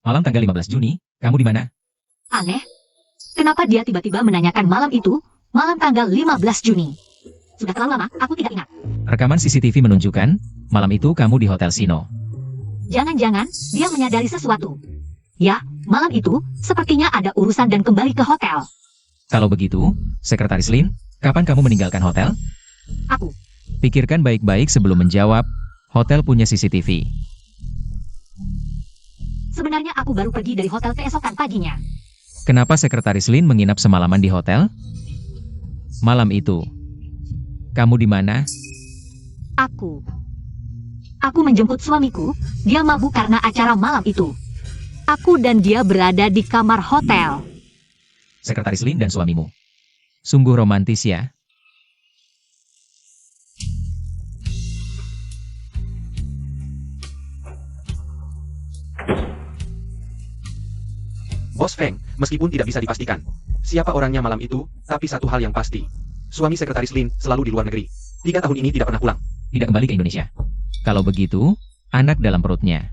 Malam tanggal 15 Juni, kamu di mana? Aneh. Kenapa dia tiba-tiba menanyakan malam itu, malam tanggal 15 Juni? Sudah terlalu lama, aku tidak ingat. Rekaman CCTV menunjukkan, malam itu kamu di Hotel Sino. Jangan-jangan dia menyadari sesuatu. Ya, malam itu sepertinya ada urusan dan kembali ke hotel. Kalau begitu, Sekretaris Lin, kapan kamu meninggalkan hotel? Aku. Pikirkan baik-baik sebelum menjawab, hotel punya CCTV. Sebenarnya aku baru pergi dari hotel keesokan paginya. Kenapa Sekretaris Lin menginap semalaman di hotel? Malam itu, kamu di mana? Aku menjemput suamiku, dia mabuk karena acara malam itu. Aku dan dia berada di kamar hotel. Sekretaris Lin dan suamimu. Sungguh romantis ya. Bos Feng, meskipun tidak bisa dipastikan siapa orangnya malam itu, tapi satu hal yang pasti. Suami Sekretaris Lin selalu di luar negeri. 3 tahun ini tidak pernah pulang. Tidak kembali ke Indonesia. Kalau begitu, anak dalam perutnya.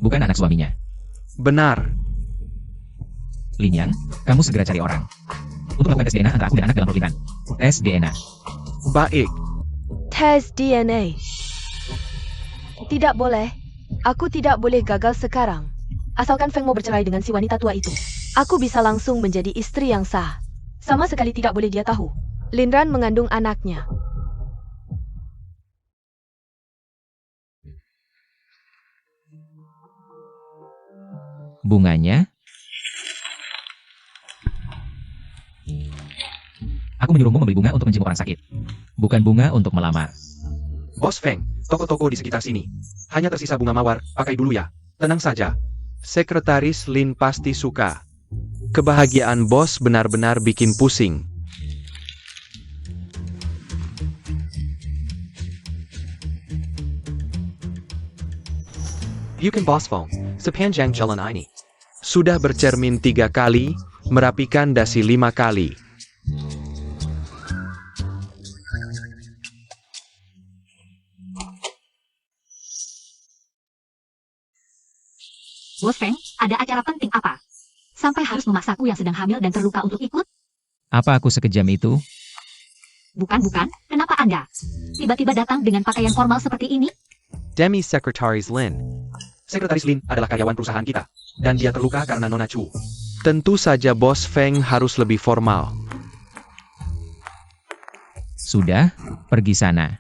Bukan anak suaminya. Benar. Lin Yang, kamu segera cari orang. Untuk melakukan tes DNA antara aku dan anak dalam perut Linran. Tes DNA. Baik. Tes DNA. Tidak boleh. Aku tidak boleh gagal sekarang. Asalkan Feng mau bercerai dengan si wanita tua itu. Aku bisa langsung menjadi istri yang sah. Sama sekali tidak boleh dia tahu. Linran mengandung anaknya. Bunganya? Aku menyuruhmu membeli bunga untuk menjenguk orang sakit. Bukan bunga untuk melamar. Bos Feng, toko-toko di sekitar sini. Hanya tersisa bunga mawar, pakai dulu ya. Tenang saja. Sekretaris Lin pasti suka. Kebahagiaan bos benar-benar bikin pusing. Bukan Boss Feng, sepanjang jalan ini. Sudah bercermin 3 kali, merapikan dasi 5 kali. Bos Feng, ada acara penting apa? Sampai harus memaksaku yang sedang hamil dan terluka untuk ikut? Apa aku sekejam itu? Bukan. Kenapa Anda tiba-tiba datang dengan pakaian formal seperti ini? Demi Sekretaris Lin. Sekretaris Lin adalah karyawan perusahaan kita, dan dia terluka karena Nona Chu. Tentu saja Bos Feng harus lebih formal. Sudah, pergi sana.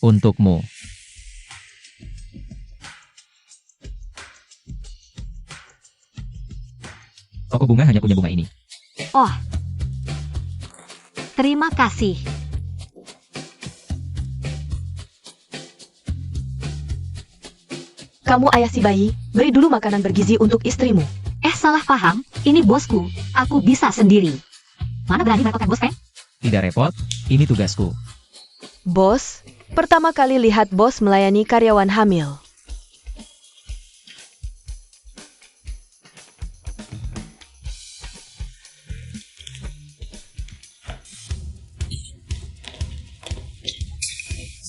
Untukmu. Toko bunga hanya punya bunga ini. Oh, terima kasih. Kamu ayah si bayi, beri dulu makanan bergizi untuk istrimu. Salah paham, ini bosku, aku bisa sendiri. Mana berani merepotkan bos Feng? Tidak repot, ini tugasku. Bos, pertama kali lihat bos melayani karyawan hamil.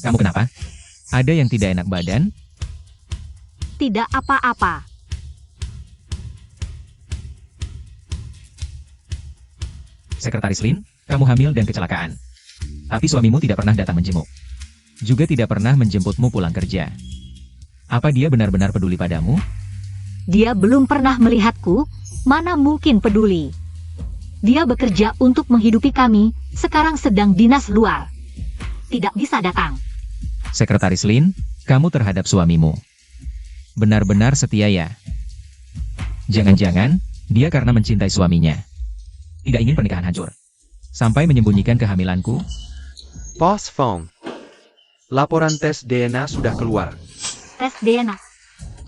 Kamu kenapa? Ada yang tidak enak badan? Tidak apa-apa. Sekretaris Lin, kamu hamil dan kecelakaan. Tapi suamimu tidak pernah datang menjenguk. Juga tidak pernah menjemputmu pulang kerja. Apa dia benar-benar peduli padamu? Dia belum pernah melihatku, mana mungkin peduli. Dia bekerja untuk menghidupi kami, sekarang sedang dinas luar. Tidak bisa datang. Sekretaris Lin, kamu terhadap suamimu benar-benar setia ya? Jangan-jangan, dia karena mencintai suaminya. Tidak ingin pernikahan hancur. Sampai menyembunyikan kehamilanku? Boss Feng. Laporan tes DNA sudah keluar. Tes DNA.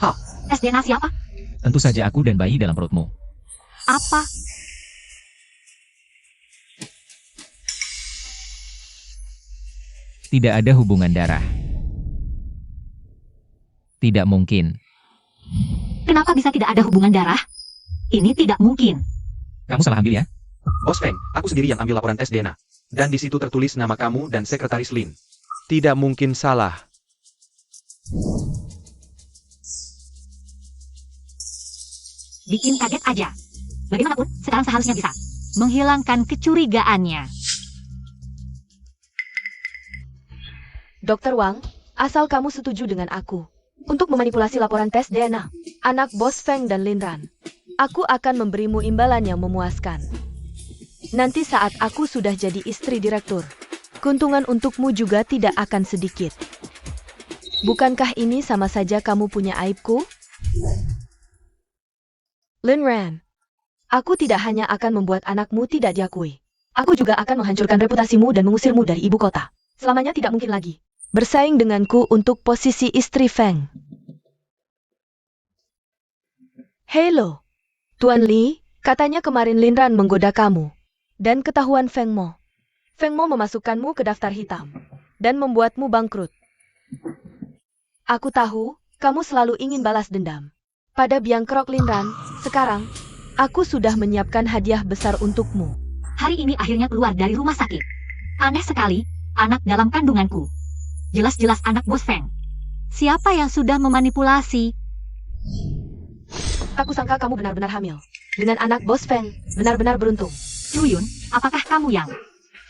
Hah? Tes DNA siapa? Tentu saja aku dan bayi dalam perutmu. Apa? Tidak ada hubungan darah. Tidak mungkin. Kenapa bisa tidak ada hubungan darah? Ini tidak mungkin. Kamu salah ambil ya? Bos Feng, aku sendiri yang ambil laporan tes DNA. Dan di situ tertulis nama kamu dan Sekretaris Lin. Tidak mungkin salah. Bikin kaget aja. Bagaimanapun, sekarang seharusnya bisa menghilangkan kecurigaannya. Dr. Wang, asal kamu setuju dengan aku untuk memanipulasi laporan tes DNA anak Bos Feng dan Lin Ran, aku akan memberimu imbalan yang memuaskan. Nanti saat aku sudah jadi istri direktur, keuntungan untukmu juga tidak akan sedikit. Bukankah ini sama saja kamu punya aibku? Lin Ran, aku tidak hanya akan membuat anakmu tidak diakui. Aku juga akan menghancurkan reputasimu dan mengusirmu dari ibu kota. Selamanya tidak mungkin lagi bersaing denganku untuk posisi istri Feng. Hello, Tuan Li, katanya kemarin Lin Ran menggoda kamu. Dan ketahuan Feng Mo. Feng Mo memasukkanmu ke daftar hitam dan membuatmu bangkrut. Aku tahu, kamu selalu ingin balas dendam pada biang kerok Lin Ran. Sekarang, aku sudah menyiapkan hadiah besar untukmu. Hari ini akhirnya keluar dari rumah sakit. Aneh sekali, anak dalam kandunganku. Jelas-jelas anak Bos Feng. Siapa yang sudah memanipulasi? Aku sangka kamu benar-benar hamil dengan anak Bos Feng. Benar-benar beruntung. Chuyun, apakah kamu yang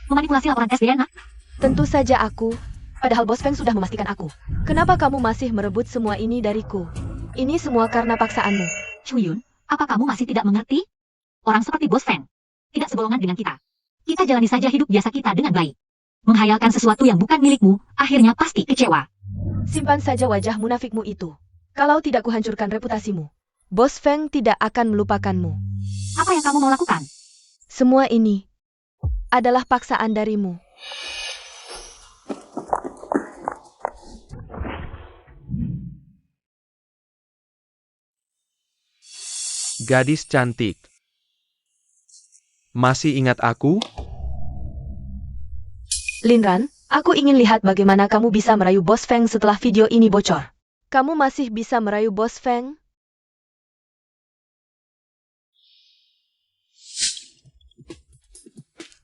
memanipulasi laporan tes DNA? Tentu saja aku. Padahal Bos Feng sudah memastikan aku. Kenapa kamu masih merebut semua ini dariku? Ini semua karena paksaanmu. Chuyun, apa kamu masih tidak mengerti? Orang seperti Bos Feng tidak segolongan dengan kita. Kita jalani saja hidup biasa kita dengan baik. Menghayalkan sesuatu yang bukan milikmu, akhirnya pasti kecewa. Simpan saja wajah munafikmu itu. Kalau tidak kuhancurkan reputasimu, Bos Feng tidak akan melupakanmu. Apa yang kamu mau lakukan? Semua ini adalah paksaan darimu. Gadis cantik. Masih ingat aku? Lin Ran, aku ingin lihat bagaimana kamu bisa merayu Bos Feng setelah video ini bocor. Kamu masih bisa merayu Bos Feng?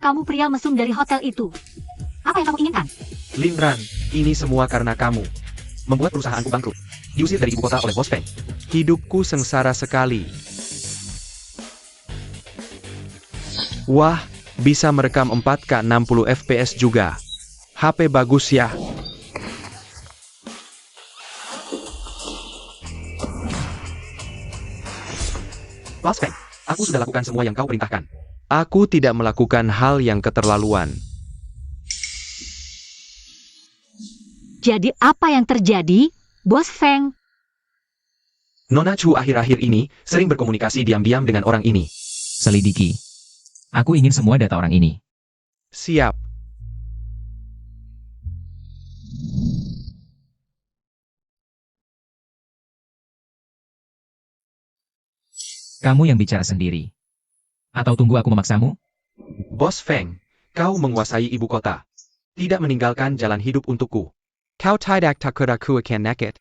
Kamu pria mesum dari hotel itu. Apa yang kamu inginkan? Lin Ran, ini semua karena kamu. Membuat perusahaanku bangkrut. Diusir dari ibu kota oleh Bos Feng. Hidupku sengsara sekali. Wah, bisa merekam 4K 60 FPS juga. HP bagus ya. Bos Feng, aku sudah lakukan semua yang kau perintahkan. Aku tidak melakukan hal yang keterlaluan. Jadi apa yang terjadi, Bos Feng? Nona Chu akhir-akhir ini sering berkomunikasi diam-diam dengan orang ini. Selidiki. Aku ingin semua data orang ini. Siap. Kamu yang bicara sendiri. Atau tunggu aku memaksamu? Bos Feng, kau menguasai ibu kota. Tidak meninggalkan jalan hidup untukku. Kau tidak takut aku akan naked.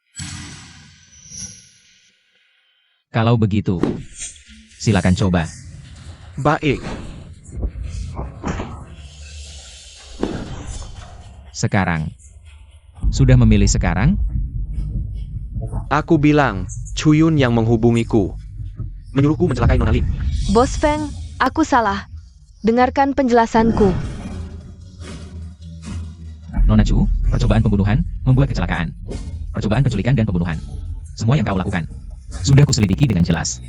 Kalau begitu, silakan coba. Baik. Sekarang, Sudah memilih sekarang? Aku bilang, Chuyun yang menghubungiku. Menyuruhku mencelakai Nona Lim. Bos Feng, aku salah. Dengarkan penjelasanku. Nona Chu, percobaan pembunuhan, membuat kecelakaan. Percobaan penculikan dan pembunuhan. Semua yang kau lakukan. Sudah kuselidiki dengan jelas.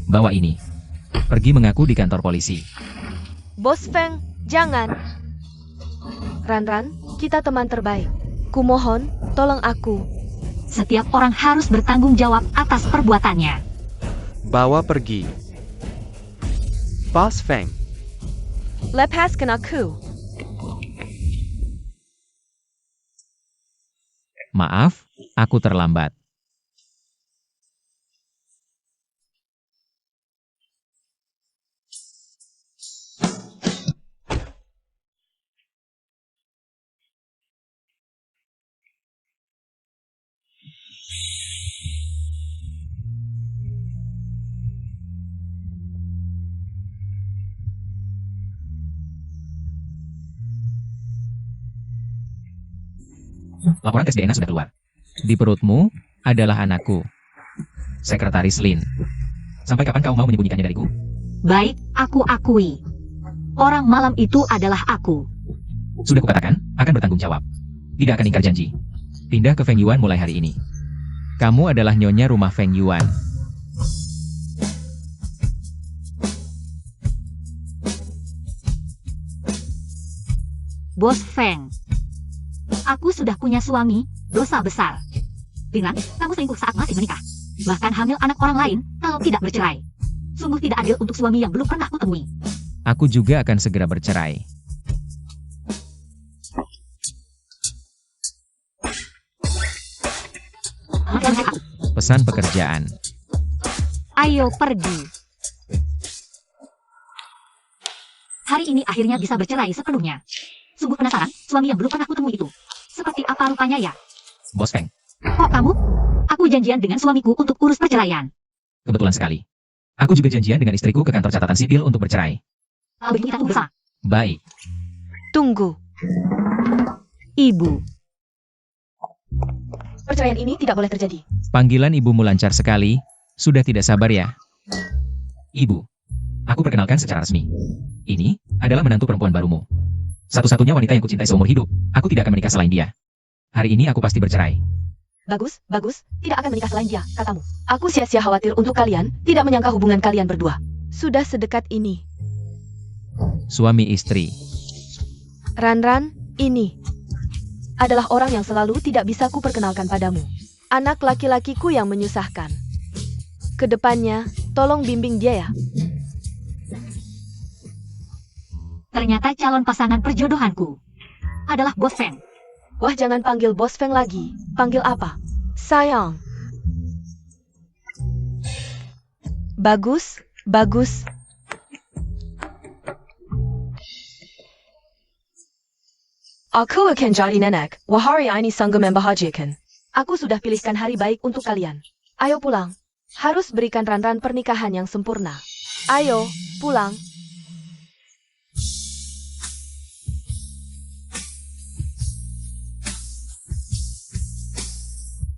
Bawa ini. Pergi mengaku di kantor polisi. Bos Feng, jangan. Ran, kita teman terbaik. Kumohon, tolong aku. Setiap orang harus bertanggung jawab atas perbuatannya. Bawa pergi. Bos Feng. Lepaskan aku. Maaf, aku terlambat. Laporan tes DNA sudah keluar. Di perutmu adalah anakku, Sekretaris Lin. Sampai kapan kau mau menyembunyikannya dariku? Baik, aku akui. Orang malam itu adalah aku. Sudah kukatakan, akan bertanggung jawab. Tidak akan ingkar janji. Pindah ke Feng Yuan mulai hari ini. Kamu adalah nyonya rumah Feng Yuan. Bos Feng. Aku sudah punya suami, dosa besar. Dengan, kamu selingkuh saat masih menikah. Bahkan hamil anak orang lain, kalau tidak bercerai. Sungguh tidak adil untuk suami yang belum pernah kutemui. Aku juga akan segera bercerai. Pesan pekerjaan. Ayo pergi. Hari ini akhirnya bisa bercerai sepenuhnya. Sungguh penasaran, suami yang belum pernah kutemui itu. Seperti apa rupanya ya? Bos Feng, Kok kamu? Aku janjian dengan suamiku untuk urus perceraian. kebetulan sekali. Aku juga janjian dengan istriku ke kantor catatan sipil untuk bercerai. Begini kita tunggu bersama. Baik. Tunggu. Ibu. Perceraian ini tidak boleh terjadi. Panggilan ibumu lancar sekali. Sudah tidak sabar ya? Ibu, aku perkenalkan secara resmi. Ini adalah menantu perempuan barumu. Satu-satunya wanita yang kucintai seumur hidup. Aku tidak akan menikah selain dia. Hari ini aku pasti bercerai. Bagus. Tidak akan menikah selain dia, katamu. Aku sia-sia khawatir untuk kalian, tidak menyangka hubungan kalian berdua. Sudah sedekat ini. Suami istri. Ran, ini adalah orang yang selalu tidak bisa kuperkenalkan padamu. Anak laki-lakiku yang menyusahkan. Kedepannya, tolong bimbing dia ya. Ternyata calon pasangan perjodohanku adalah Bos Feng. Wah, jangan panggil Bos Feng lagi. Panggil apa? Sayang. Bagus. Aku akan jadi nenek. Wahari ini sanggup membahagiakan. Aku sudah pilihkan hari baik untuk kalian. Ayo pulang. Harus berikan Ran pernikahan yang sempurna. Ayo, pulang.